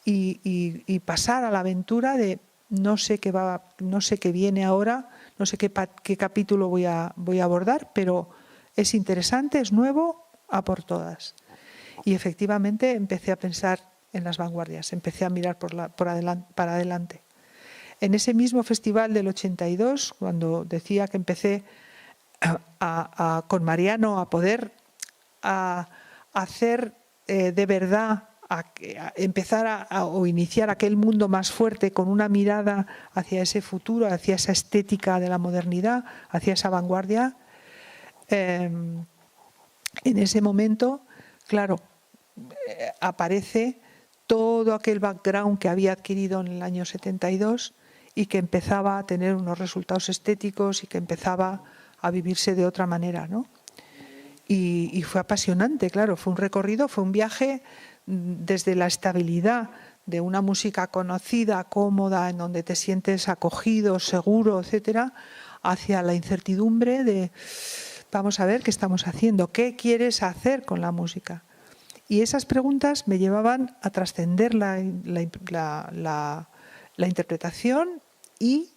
y pasar a la aventura de no sé qué viene ahora, no sé qué capítulo voy a abordar, pero es interesante, es nuevo, a por todas. Y efectivamente empecé a pensar en las vanguardias, empecé a mirar para adelante. En ese mismo festival del 82, cuando decía que empecé con Mariano a poder a hacer de verdad, a empezar o iniciar aquel mundo más fuerte con una mirada hacia ese futuro, hacia esa estética de la modernidad, hacia esa vanguardia, en ese momento, claro, aparece todo aquel background que había adquirido en el año 72 y que empezaba a tener unos resultados estéticos y que empezaba a vivirse de otra manera, ¿no? Y fue apasionante, claro, fue un recorrido, fue un viaje desde la estabilidad de una música conocida, cómoda, en donde te sientes acogido, seguro, etcétera, hacia la incertidumbre de vamos a ver qué estamos haciendo, qué quieres hacer con la música. Y esas preguntas me llevaban a trascender la interpretación y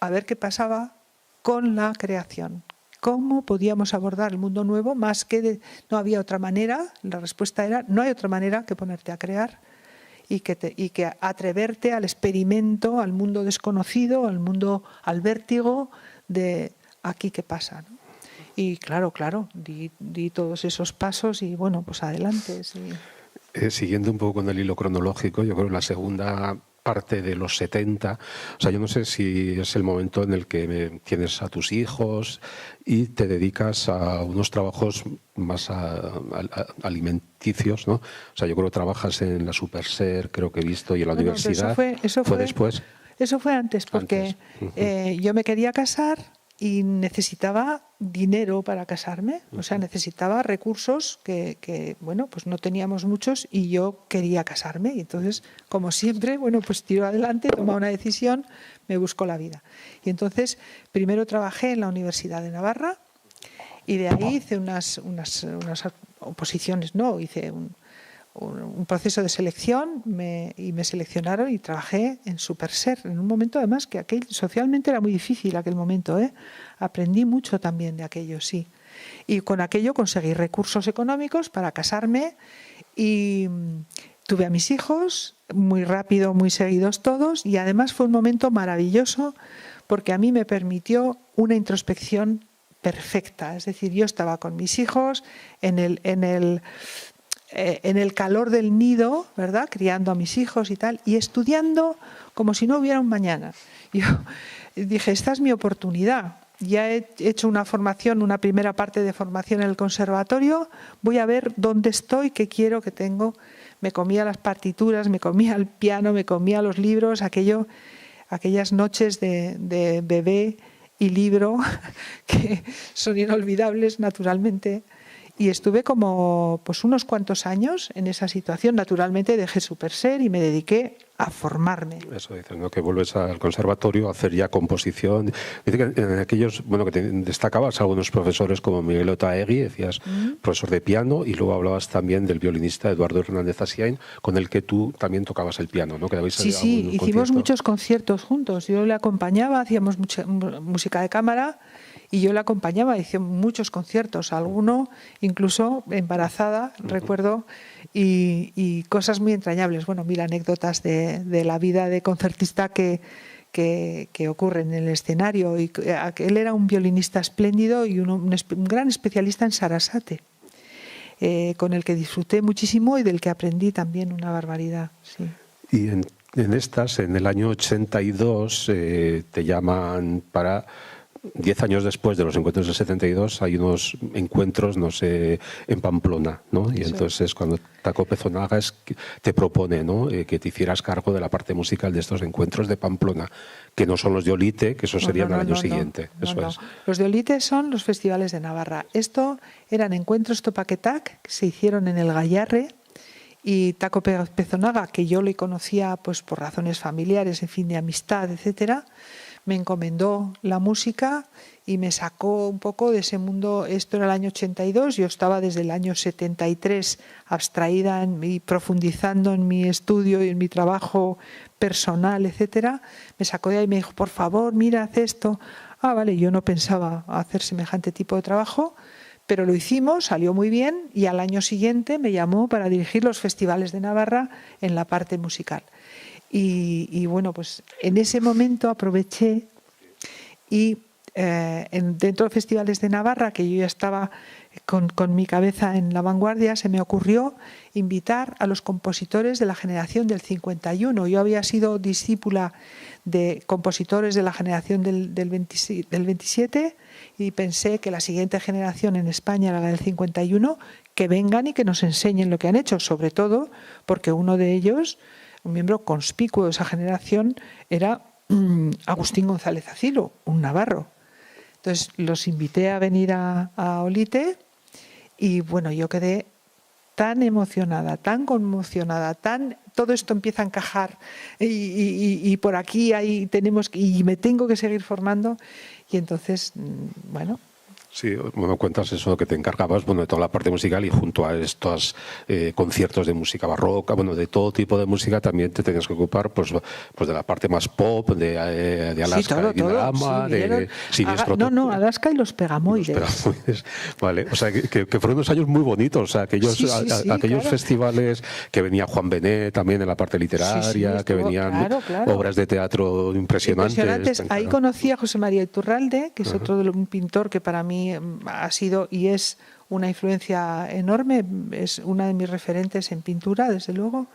a ver qué pasaba con la creación. ¿Cómo podíamos abordar el mundo nuevo? Más que no había otra manera, la respuesta era no hay otra manera que ponerte a crear y que atreverte al experimento, al mundo desconocido, al vértigo de aquí qué pasa, ¿no? Y claro, di todos esos pasos y bueno, pues adelante. Sí. Siguiendo un poco con el hilo cronológico, yo creo que la segunda parte de los 70, o sea, yo no sé si es el momento en el que tienes a tus hijos y te dedicas a unos trabajos más alimenticios, ¿no? O sea, yo creo que trabajas en la Superser, creo que he visto, y en la universidad. Eso fue después. Eso fue antes, porque yo me quería casar y necesitaba dinero para casarme, o sea, necesitaba recursos que bueno, pues no teníamos muchos y yo quería casarme. Y entonces, como siempre, bueno, pues tiro adelante, tomo una decisión, me busco la vida. Y entonces, primero trabajé en la Universidad de Navarra y de ahí hice unas oposiciones, no, hice un proceso de selección y me seleccionaron y trabajé en Superser, en un momento además que socialmente era muy difícil aquel momento, ¿eh? Aprendí mucho también de aquello, sí. Y con aquello conseguí recursos económicos para casarme y tuve a mis hijos muy rápido, muy seguidos todos, y además fue un momento maravilloso porque a mí me permitió una introspección perfecta. Es decir, yo estaba con mis hijos en el calor del nido, ¿verdad?, criando a mis hijos y tal, y estudiando como si no hubiera un mañana. Yo dije, esta es mi oportunidad. Ya he hecho una primera parte de formación en el conservatorio, voy a ver dónde estoy, qué quiero, qué tengo. Me comía las partituras, me comía el piano, me comía los libros, aquellas noches de bebé y libro que son inolvidables, naturalmente. Y estuve como pues unos cuantos años en esa situación. Naturalmente dejé Superser y me dediqué a formarme. Eso dices, ¿no? Que vuelves al conservatorio a hacer ya composición. Dice que en aquellos, bueno, que destacabas a algunos profesores como Miguel Otaegui, decías profesor de piano, y luego hablabas también del violinista Eduardo Hernández Asiain, con el que tú también tocabas el piano, ¿no? Que sí, hicimos muchos conciertos juntos. Yo le acompañaba, hacíamos mucha música de cámara. Y yo la acompañaba, hice muchos conciertos, alguno incluso embarazada, recuerdo, y cosas muy entrañables. Bueno, 1000 anécdotas de la vida de concertista que ocurren en el escenario. Y él era un violinista espléndido y un gran especialista en Sarasate, con el que disfruté muchísimo y del que aprendí también una barbaridad. Sí. Y en el año 82 te llaman para 10 años después de los encuentros del 72 hay unos encuentros, no sé, en Pamplona, ¿no? Y entonces es cuando Taco Pezonaga te propone, ¿no? Que te hicieras cargo de la parte musical de estos encuentros de Pamplona, que no son los de Olite, que eso serían al año siguiente. Eso es. Los de Olite son los festivales de Navarra. Esto eran encuentros Topaquetac que se hicieron en el Gallarre, y Taco Pezonaga, que yo le conocía pues por razones familiares, en fin, de amistad, etcétera, me encomendó la música y me sacó un poco de ese mundo. Esto era el año 82, yo estaba desde el año 73 abstraída y profundizando en mi estudio y en mi trabajo personal, etcétera. Me sacó de ahí y me dijo, por favor, mira, haz esto. Ah, vale, yo no pensaba hacer semejante tipo de trabajo, pero lo hicimos, salió muy bien, y al año siguiente me llamó para dirigir los festivales de Navarra en la parte musical. Y bueno, pues en ese momento aproveché y dentro de los festivales de Navarra, que yo ya estaba con mi cabeza en la vanguardia, se me ocurrió invitar a los compositores de la generación del 51. Yo había sido discípula de compositores de la generación del 27 y pensé que la siguiente generación en España era la del 51, que vengan y que nos enseñen lo que han hecho, sobre todo porque uno de ellos, un miembro conspicuo de esa generación, era Agustín González Acilu, un navarro. Entonces los invité a venir a Olite y bueno, yo quedé tan emocionada, tan conmocionada, todo esto empieza a encajar y por aquí ahí y me tengo que seguir formando, y entonces, bueno. Sí, bueno, cuentas eso que te encargabas, bueno, de toda la parte musical, y junto a estos conciertos de música barroca, bueno, de todo tipo de música, también te tenías que ocupar pues de la parte más pop, de Alaska, sí, todo, y Drama, sí, de Siniestro. Alaska y los Pegamoides. Vale, o sea, que fueron unos años muy bonitos, o sea, aquellos claro. festivales que venía Juan Benet también en la parte literaria, que venían obras de teatro impresionantes. Ahí conocí a José María Iturralde, que es un pintor que para mí ha sido y es una influencia enorme, es una de mis referentes en pintura, desde luego,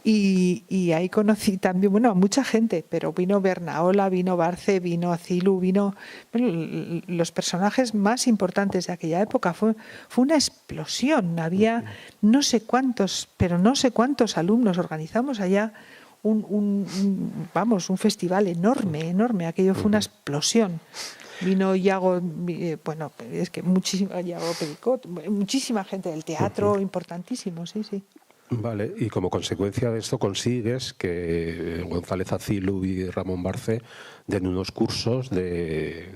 y ahí conocí también, bueno, a mucha gente, pero vino Bernaola, vino Barce, vino Acilu, vino los personajes más importantes de aquella época. Fue una explosión, había no sé cuántos alumnos. Organizamos allá un festival enorme, aquello fue una explosión. Vino Iago, bueno, es que Iago Pericot, muchísima gente del teatro, importantísimo, sí. Vale, y como consecuencia de esto consigues que González Acilu y Ramón Barce den unos cursos de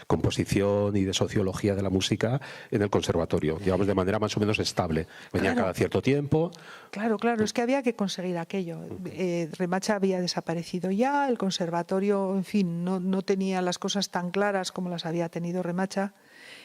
composición y de sociología de la música en el conservatorio, digamos de manera más o menos estable. Venían cada cierto tiempo. Claro, es que había que conseguir aquello. Remacha había desaparecido ya, el conservatorio, en fin, no tenía las cosas tan claras como las había tenido Remacha.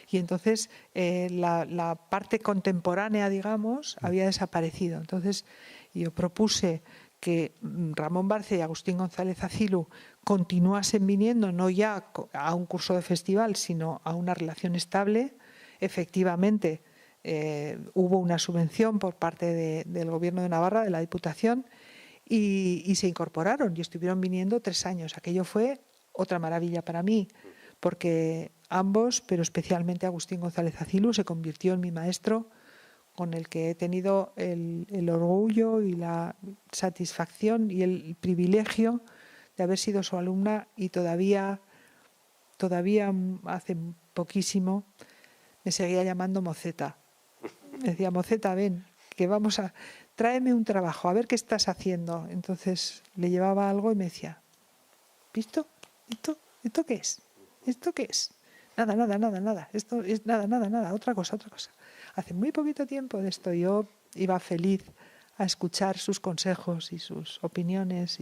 Y entonces la parte contemporánea, digamos, había desaparecido. Entonces yo propuse que Ramón Barce y Agustín González Acilu continuasen viniendo, no ya a un curso de festival, sino a una relación estable. Efectivamente, hubo una subvención por parte del Gobierno de Navarra, de la Diputación, y se incorporaron y estuvieron viniendo 3 años. Aquello fue otra maravilla para mí, porque ambos, pero especialmente Agustín González Acilu, se convirtió en mi maestro, con el que he tenido el orgullo y la satisfacción y el privilegio de haber sido su alumna, y todavía hace poquísimo me seguía llamando Moceta. Me decía, Moceta, ven, que tráeme un trabajo, a ver qué estás haciendo. Entonces le llevaba algo y me decía, ¿visto? ¿Esto qué es? ¿Esto qué es? Nada. Esto es nada. Otra cosa. Hace muy poquito tiempo de esto yo iba feliz a escuchar sus consejos y sus opiniones.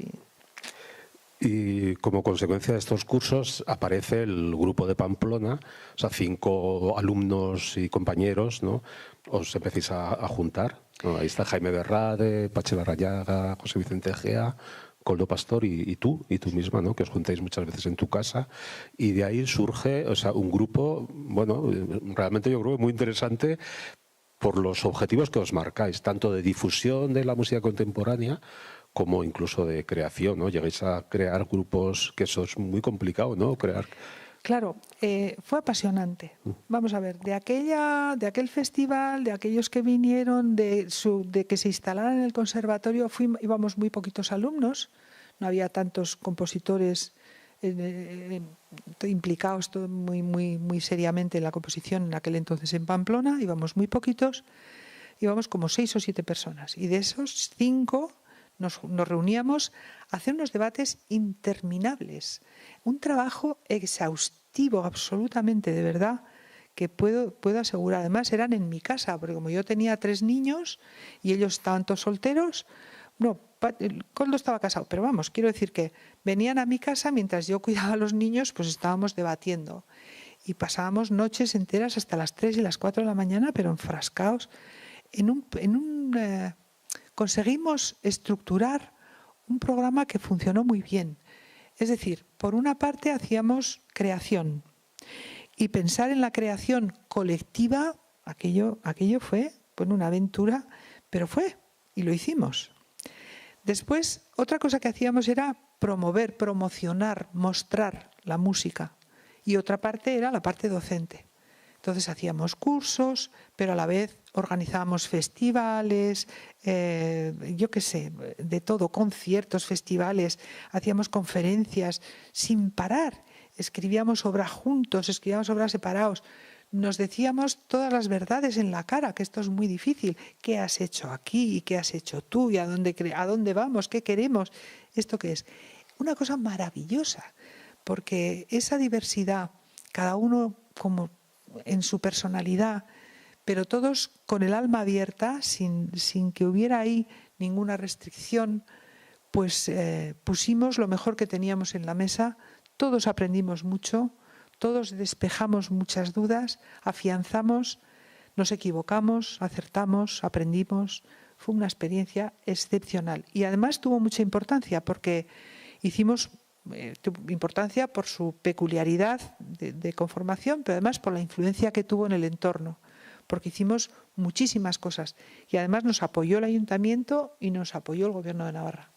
Y como consecuencia de estos cursos aparece el grupo de Pamplona, o sea, 5 alumnos y compañeros, ¿no? Os empecéis a juntar, ¿no? Ahí está Jaime Berrade, Pache Larrañaga, José Vicente Egea, Coldo Pastor y tú misma, ¿no? Que os juntáis muchas veces en tu casa, y de ahí surge, o sea, un grupo, bueno, realmente yo creo que muy interesante por los objetivos que os marcáis, tanto de difusión de la música contemporánea como incluso de creación, ¿no? Llegáis a crear grupos, que eso es muy complicado, ¿no? Crear. Claro, fue apasionante. Vamos a ver, de aquel festival, de aquellos que vinieron, de que se instalaran en el conservatorio, íbamos muy poquitos alumnos, no había tantos compositores implicados muy seriamente en la composición en aquel entonces en Pamplona, íbamos muy poquitos, íbamos como 6 o 7 personas, y de esos 5 nos reuníamos a hacer unos debates interminables, un trabajo exhaustivo absolutamente, de verdad, que puedo asegurar. Además eran en mi casa, porque como yo tenía 3 niños y ellos estaban todos solteros, no, Coldo estaba casado, pero vamos, quiero decir que venían a mi casa mientras yo cuidaba a los niños, pues estábamos debatiendo y pasábamos noches enteras hasta las 3 y las 4 de la mañana, pero enfrascados conseguimos estructurar un programa que funcionó muy bien. Es decir, por una parte hacíamos creación y pensar en la creación colectiva, aquello fue una aventura, pero fue, y lo hicimos. Después, otra cosa que hacíamos era promocionar, mostrar la música, y otra parte era la parte docente. Entonces hacíamos cursos, pero a la vez organizábamos festivales, yo qué sé, de todo, conciertos, festivales, hacíamos conferencias sin parar, escribíamos obras juntos, escribíamos obras separados, nos decíamos todas las verdades en la cara, que esto es muy difícil. ¿Qué has hecho aquí? ¿Y qué has hecho tú? ¿Y a dónde vamos? ¿Qué queremos? ¿Esto qué es? Una cosa maravillosa, porque esa diversidad, cada uno como en su personalidad, pero todos con el alma abierta, sin que hubiera ahí ninguna restricción, pues pusimos lo mejor que teníamos en la mesa, todos aprendimos mucho, todos despejamos muchas dudas, afianzamos, nos equivocamos, acertamos, aprendimos. Fue una experiencia excepcional y además tuvo mucha importancia porque hicimos importancia por su peculiaridad de conformación, pero además por la influencia que tuvo en el entorno, porque hicimos muchísimas cosas y además nos apoyó el ayuntamiento y nos apoyó el gobierno de Navarra.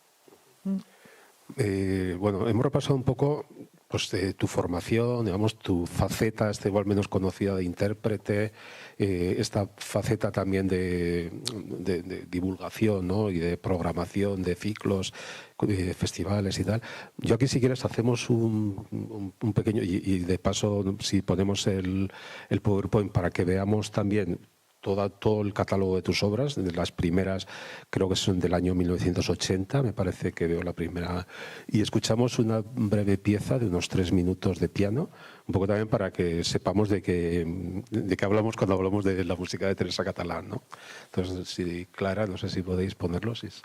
Bueno, hemos repasado un poco pues de tu formación, digamos, tu faceta, igual menos conocida de intérprete, esta faceta también de divulgación, ¿no? Y de programación de ciclos, festivales y tal. Yo aquí, si quieres, hacemos un pequeño, y de paso, si ponemos el PowerPoint para que veamos también todo el catálogo de tus obras, de las primeras, creo que son del año 1980, me parece que veo la primera, y escuchamos una breve pieza de unos 3 minutos de piano, un poco también para que sepamos de qué hablamos cuando hablamos de la música de Teresa Catalán, ¿no? Entonces, si Clara, no sé si podéis ponerlo, si es...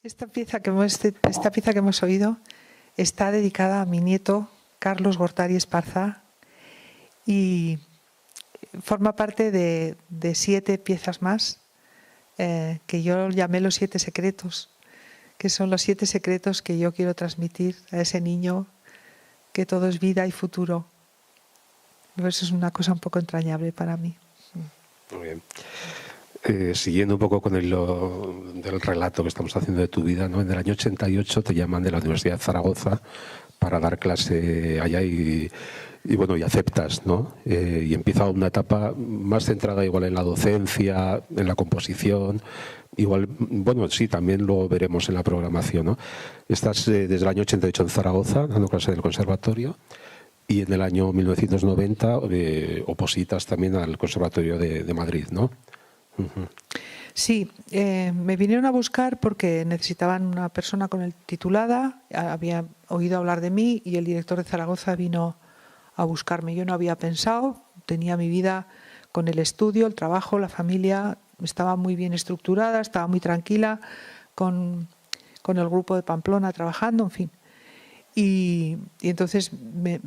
Esta pieza que hemos oído está dedicada a mi nieto Carlos Gortari Esparza y forma parte de 7 piezas más que yo llamé los 7 secretos, que son los 7 secretos que yo quiero transmitir a ese niño, que todo es vida y futuro. Eso es una cosa un poco entrañable para mí. Muy bien. Siguiendo un poco con del relato que estamos haciendo de tu vida, ¿no? En el año 88 te llaman de la Universidad de Zaragoza para dar clase allá y aceptas, ¿no? Y empieza una etapa más centrada igual en la docencia, en la composición, igual, sí, también lo veremos en la programación, ¿no? Estás desde el año 88 en Zaragoza dando clase en el conservatorio y en el año 1990 opositas también al Conservatorio de Madrid, ¿no? Uh-huh. Sí, me vinieron a buscar porque necesitaban una persona con el titulada, había oído hablar de mí y el director de Zaragoza vino a buscarme. Yo no había pensado, tenía mi vida con el estudio, el trabajo, la familia, estaba muy bien estructurada, estaba muy tranquila con el grupo de Pamplona trabajando, en fin. Y entonces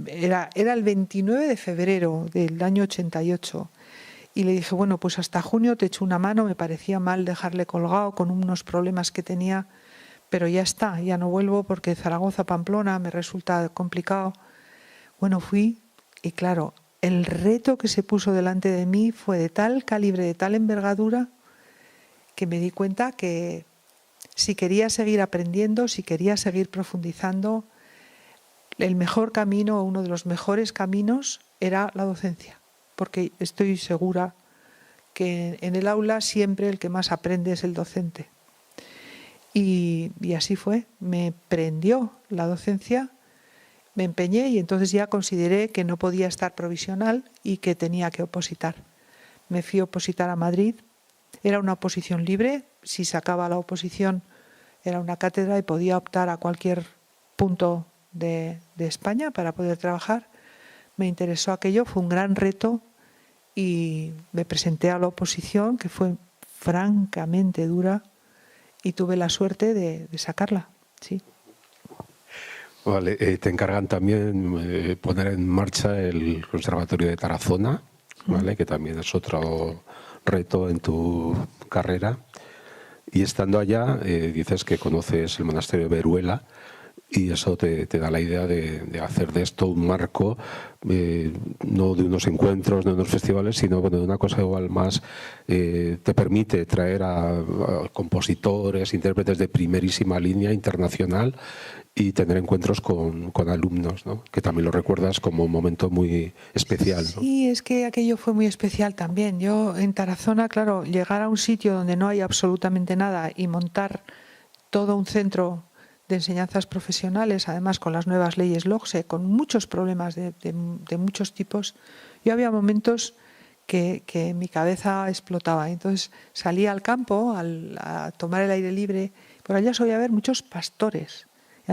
era el 29 de febrero del año 88 y le dije, bueno, pues hasta junio te echo una mano, me parecía mal dejarle colgado con unos problemas que tenía, pero ya está, ya no vuelvo porque Zaragoza-Pamplona me resulta complicado. Bueno, fui y claro, el reto que se puso delante de mí fue de tal calibre, de tal envergadura, que me di cuenta que si quería seguir aprendiendo, si quería seguir profundizando, el mejor camino, uno de los mejores caminos, era la docencia, porque estoy segura que en el aula siempre el que más aprende es el docente. Y así fue, me prendió la docencia, me empeñé y entonces ya consideré que no podía estar provisional y que tenía que opositar. Me fui a opositar a Madrid, era una oposición libre, si sacaba la oposición era una cátedra y podía optar a cualquier punto de España para poder trabajar. Me interesó aquello, fue un gran reto y me presenté a la oposición, que fue francamente dura, y tuve la suerte de sacarla, sí. Vale, te encargan también poner en marcha el Conservatorio de Tarazona, ¿vale? Que también es otro reto en tu carrera. Y estando allá, dices que conoces el monasterio de Veruela y eso te da la idea de hacer de esto un marco, no de unos encuentros, de unos festivales, sino de una cosa igual más, te permite traer a compositores, intérpretes de primerísima línea internacional y tener encuentros con alumnos, ¿no? Que también lo recuerdas como un momento muy especial, ¿no? Sí, es que aquello fue muy especial también. Yo en Tarazona, claro, llegar a un sitio donde no hay absolutamente nada y montar todo un centro de enseñanzas profesionales, además con las nuevas leyes LOGSE, con muchos problemas de muchos tipos, yo había momentos que mi cabeza explotaba. Entonces salía al campo a tomar el aire libre, por allá solía haber muchos pastores. Y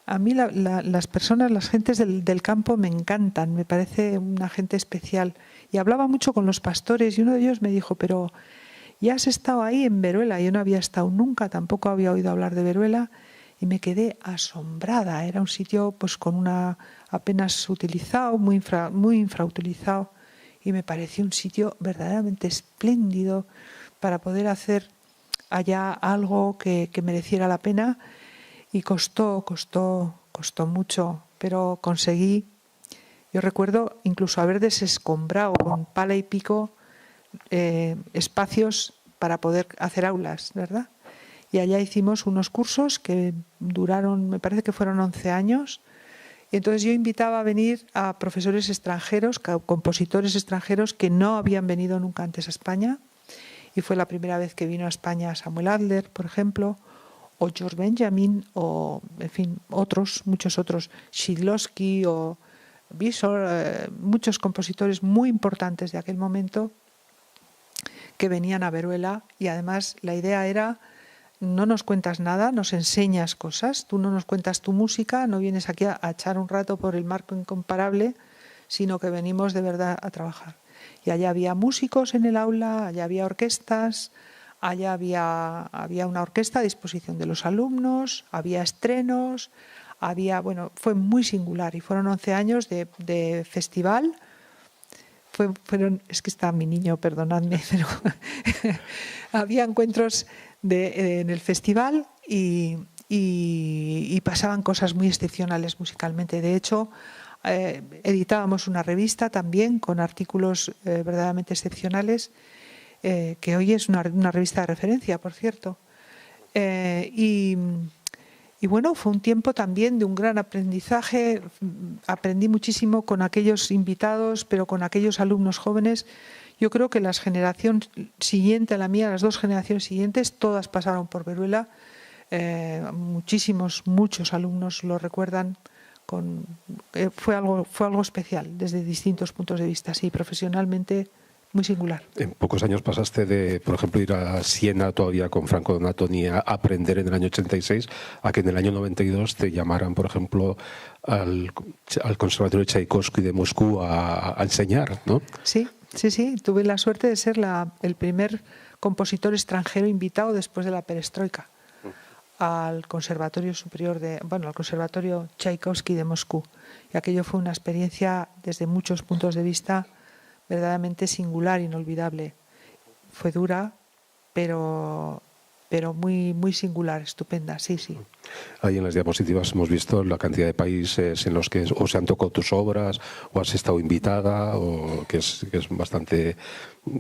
a mí las personas, las gentes del campo me encantan, me parece una gente especial. Y hablaba mucho con los pastores y uno de ellos me dijo, pero ya has estado ahí en Veruela. Yo no había estado nunca, tampoco había oído hablar de Veruela y me quedé asombrada. Era un sitio pues con una apenas utilizado, muy infrautilizado y me pareció un sitio verdaderamente espléndido para poder hacer allá algo que mereciera la pena. Y costó mucho, pero conseguí. Yo recuerdo incluso haber desescombrado con pala y pico espacios para poder hacer aulas, ¿verdad? Y allá hicimos unos cursos que duraron, me parece que fueron 11 años. Y entonces yo invitaba a venir a profesores extranjeros, compositores extranjeros que no habían venido nunca antes a España. Y fue la primera vez que vino a España Samuel Adler, por ejemplo, o George Benjamin, o en fin, muchos otros, Shidlowski o Visor, muchos compositores muy importantes de aquel momento que venían a Veruela y además la idea era, no nos cuentas nada, nos enseñas cosas, tú no nos cuentas tu música, no vienes aquí a echar un rato por el marco incomparable, sino que venimos de verdad a trabajar. Y allá había músicos en el aula, allá había orquestas, Allá había una orquesta a disposición de los alumnos, había estrenos, fue muy singular y fueron 11 años de festival. Es que está mi niño, perdonadme, pero había encuentros en el festival y pasaban cosas muy excepcionales musicalmente. De hecho, editábamos una revista también con artículos verdaderamente excepcionales, que hoy es una revista de referencia, por cierto. Y bueno, fue un tiempo también de un gran aprendizaje. Aprendí muchísimo con aquellos invitados, pero con aquellos alumnos jóvenes. Yo creo que la generación siguiente a la mía, las dos generaciones siguientes, todas pasaron por Veruela. Muchos alumnos lo recuerdan. Fue algo especial desde distintos puntos de vista, sí, profesionalmente muy singular. En pocos años pasaste de, por ejemplo, ir a Siena todavía con Franco Donatoni a aprender en el año 86 a que en el año 92 te llamaran, por ejemplo, al Conservatorio Tchaikovsky de Moscú a enseñar, ¿no? Sí. Tuve la suerte de ser el primer compositor extranjero invitado después de la perestroika al Conservatorio al Conservatorio Tchaikovsky de Moscú. Y aquello fue una experiencia desde muchos puntos de vista verdaderamente singular, inolvidable. Fue dura, pero muy, muy singular, estupenda, sí. Ahí en las diapositivas hemos visto la cantidad de países en los que o se han tocado tus obras o has estado invitada, o que es bastante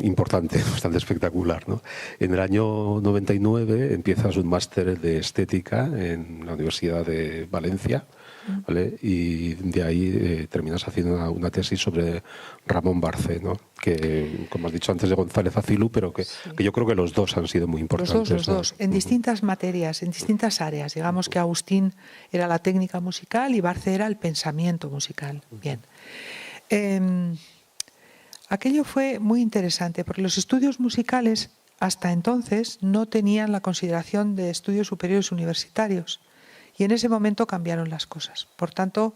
importante, bastante espectacular, ¿no? En el año 99 empiezas un máster de estética en la Universidad de Valencia, ¿vale? Y de ahí terminas haciendo una tesis sobre Ramón Barce, ¿no? Que, como has dicho antes, de González Acilu, pero que yo creo que los dos han sido muy importantes. Los dos, en distintas materias, en distintas áreas. Digamos que Agustín era la técnica musical y Barce era el pensamiento musical. Bien. Aquello fue muy interesante porque los estudios musicales hasta entonces no tenían la consideración de estudios superiores universitarios. Y en ese momento cambiaron las cosas. Por tanto,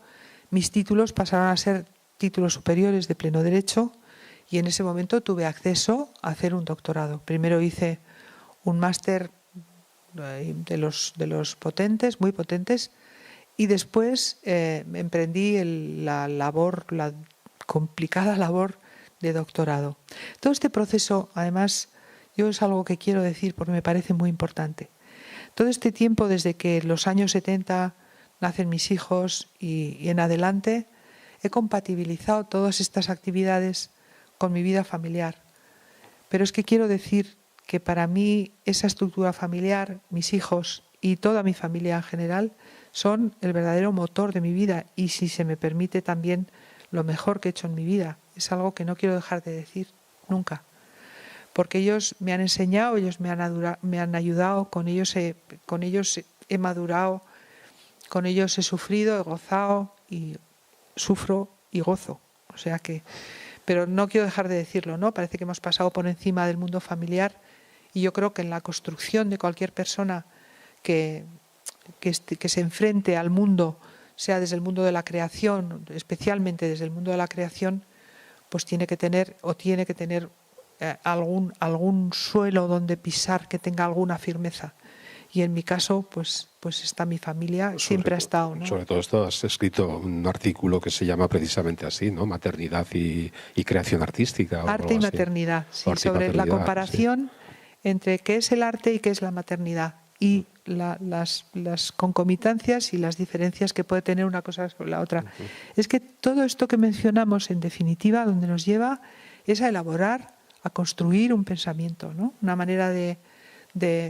mis títulos pasaron a ser títulos superiores de pleno derecho y en ese momento tuve acceso a hacer un doctorado. Primero hice un máster de los potentes, muy potentes, y después emprendí la complicada labor de doctorado. Todo este proceso, además, yo es algo que quiero decir porque me parece muy importante. Todo este tiempo, desde que en los años 70 nacen mis hijos y en adelante, he compatibilizado todas estas actividades con mi vida familiar. Pero es que quiero decir que para mí esa estructura familiar, mis hijos y toda mi familia en general, son el verdadero motor de mi vida y, si se me permite, también lo mejor que he hecho en mi vida. Es algo que no quiero dejar de decir nunca. Porque ellos me han enseñado, ellos me han ayudado, con ellos he madurado, con ellos he sufrido, he gozado y sufro y gozo. O sea que, pero no quiero dejar de decirlo, ¿no? Parece que hemos pasado por encima del mundo familiar y yo creo que en la construcción de cualquier persona que se enfrente al mundo, sea desde el mundo de la creación, especialmente desde el mundo de la creación, pues tiene que tener algún suelo donde pisar que tenga alguna firmeza. Y en mi caso, pues está mi familia, siempre ha estado, ¿no? Sobre todo esto has escrito un artículo que se llama precisamente así, ¿no? Maternidad y creación artística. Arte y maternidad, sí, sobre la comparación entre qué es el arte y qué es la maternidad. Y las concomitancias y las diferencias que puede tener una cosa sobre la otra. Es que todo esto que mencionamos, en definitiva, donde nos lleva es a elaborar, a construir un pensamiento, ¿no? Una manera de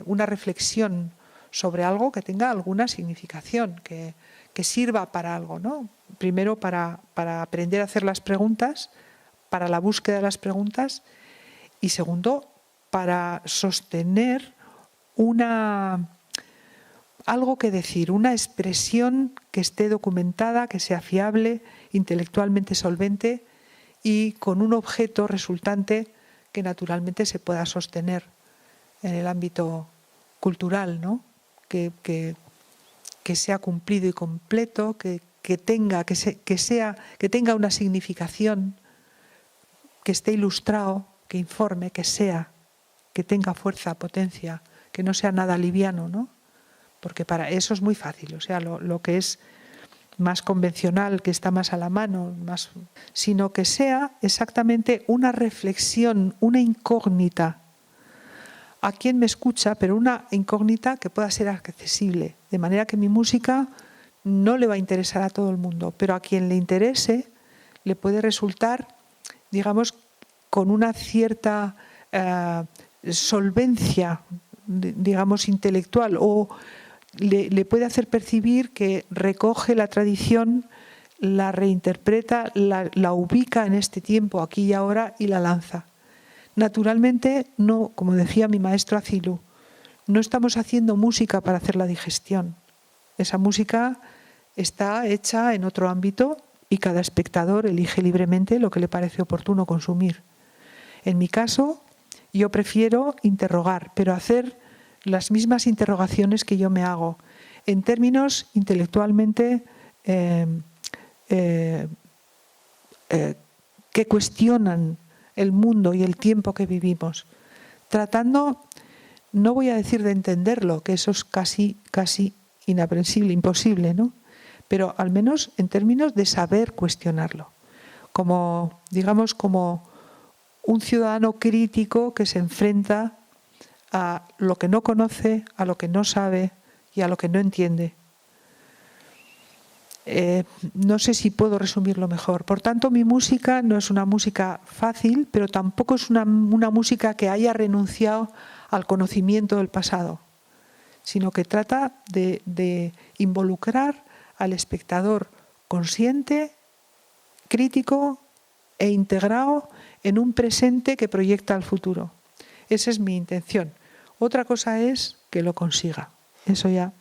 una reflexión sobre algo que tenga alguna significación, que sirva para algo, ¿no? Primero para aprender a hacer las preguntas, para la búsqueda de las preguntas, y segundo, para sostener algo que decir, una expresión que esté documentada, que sea fiable, intelectualmente solvente y con un objeto resultante que naturalmente se pueda sostener en el ámbito cultural, ¿no? Que sea cumplido y completo, que tenga una significación, que esté ilustrado, que informe, que que tenga fuerza, potencia, que no sea nada liviano, ¿no? Porque para eso es muy fácil, o sea, lo que es más convencional, que está más a la mano, sino que sea exactamente una reflexión, una incógnita a quien me escucha, pero una incógnita que pueda ser accesible, de manera que mi música no le va a interesar a todo el mundo, pero a quien le interese le puede resultar, digamos, con una cierta solvencia, digamos, intelectual, o le puede hacer percibir que recoge la tradición, la reinterpreta, la ubica en este tiempo, aquí y ahora, y la lanza. Naturalmente, no, como decía mi maestro Acilu, no estamos haciendo música para hacer la digestión. Esa música está hecha en otro ámbito y cada espectador elige libremente lo que le parece oportuno consumir. En mi caso, yo prefiero interrogar, pero hacer las mismas interrogaciones que yo me hago, en términos intelectualmente que cuestionan el mundo y el tiempo que vivimos, tratando, no voy a decir de entenderlo, que eso es casi inaprensible, imposible, ¿no? Pero al menos en términos de saber cuestionarlo, como, digamos, como un ciudadano crítico que se enfrenta a lo que no conoce, a lo que no sabe y a lo que no entiende. No sé si puedo resumirlo mejor. Por tanto, mi música no es una música fácil, pero tampoco es una música que haya renunciado al conocimiento del pasado, sino que trata de involucrar al espectador consciente, crítico e integrado en un presente que proyecta al futuro. Esa es mi intención. Otra cosa es que lo consiga. Eso ya...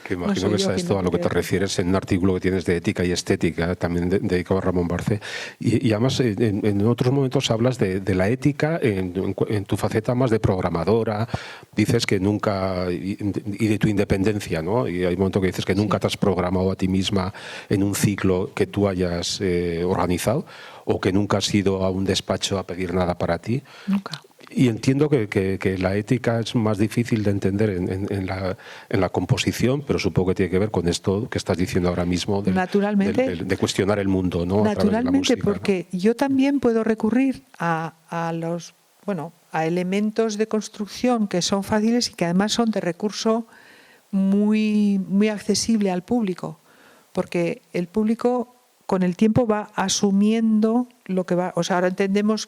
Que imagino que es a esto a lo que te refieres en un artículo que tienes de ética y estética, también dedicado a Ramón Barce. Y además en otros momentos hablas de la ética en tu faceta más de programadora. Dices que nunca, y de tu independencia, ¿no? Y hay un momento que dices que nunca te has programado a ti misma en un ciclo que tú hayas organizado, o que nunca has ido a un despacho a pedir nada para ti. Nunca. Y entiendo que la ética es más difícil de entender en la composición, pero supongo que tiene que ver con esto que estás diciendo ahora mismo de cuestionar el mundo, ¿no? Naturalmente, a través de la música, porque ¿no? Yo también puedo recurrir a elementos de construcción que son fáciles y que además son de recurso muy, muy accesible al público, porque el público con el tiempo va asumiendo lo que va... O sea, ahora entendemos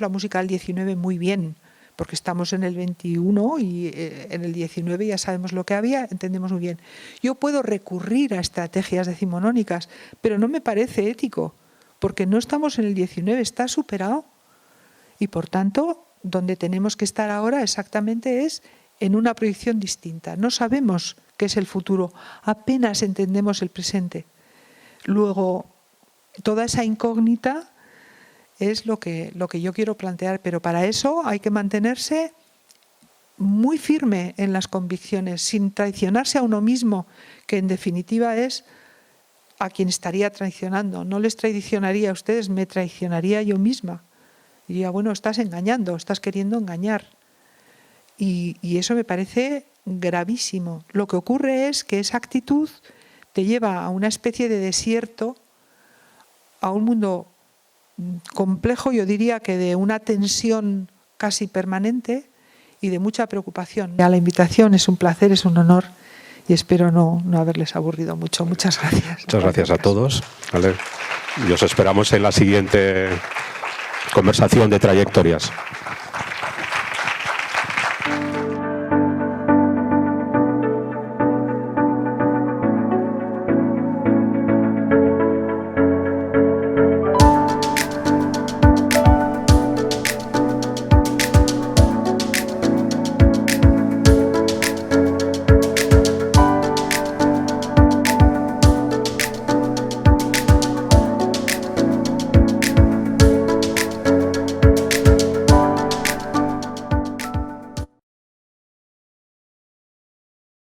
la música del 19 muy bien, porque estamos en el 21 y en el 19 ya sabemos lo que había, entendemos muy bien. Yo puedo recurrir a estrategias decimonónicas, pero no me parece ético, porque no estamos en el 19, está superado. Y por tanto, donde tenemos que estar ahora exactamente es en una proyección distinta. No sabemos qué es el futuro, apenas entendemos el presente. Luego, toda esa incógnita es lo que yo quiero plantear, pero para eso hay que mantenerse muy firme en las convicciones, sin traicionarse a uno mismo, que en definitiva es a quien estaría traicionando. No les traicionaría a ustedes, me traicionaría yo misma. Diría, bueno, estás engañando, estás queriendo engañar. Y eso me parece gravísimo. Lo que ocurre es que esa actitud te lleva a una especie de desierto, a un mundo complejo, yo diría que de una tensión casi permanente y de mucha preocupación. La invitación es un placer, es un honor y espero no haberles aburrido mucho. Muchas gracias. Muchas gracias a todos. Vale. Y os esperamos en la siguiente conversación de trayectorias.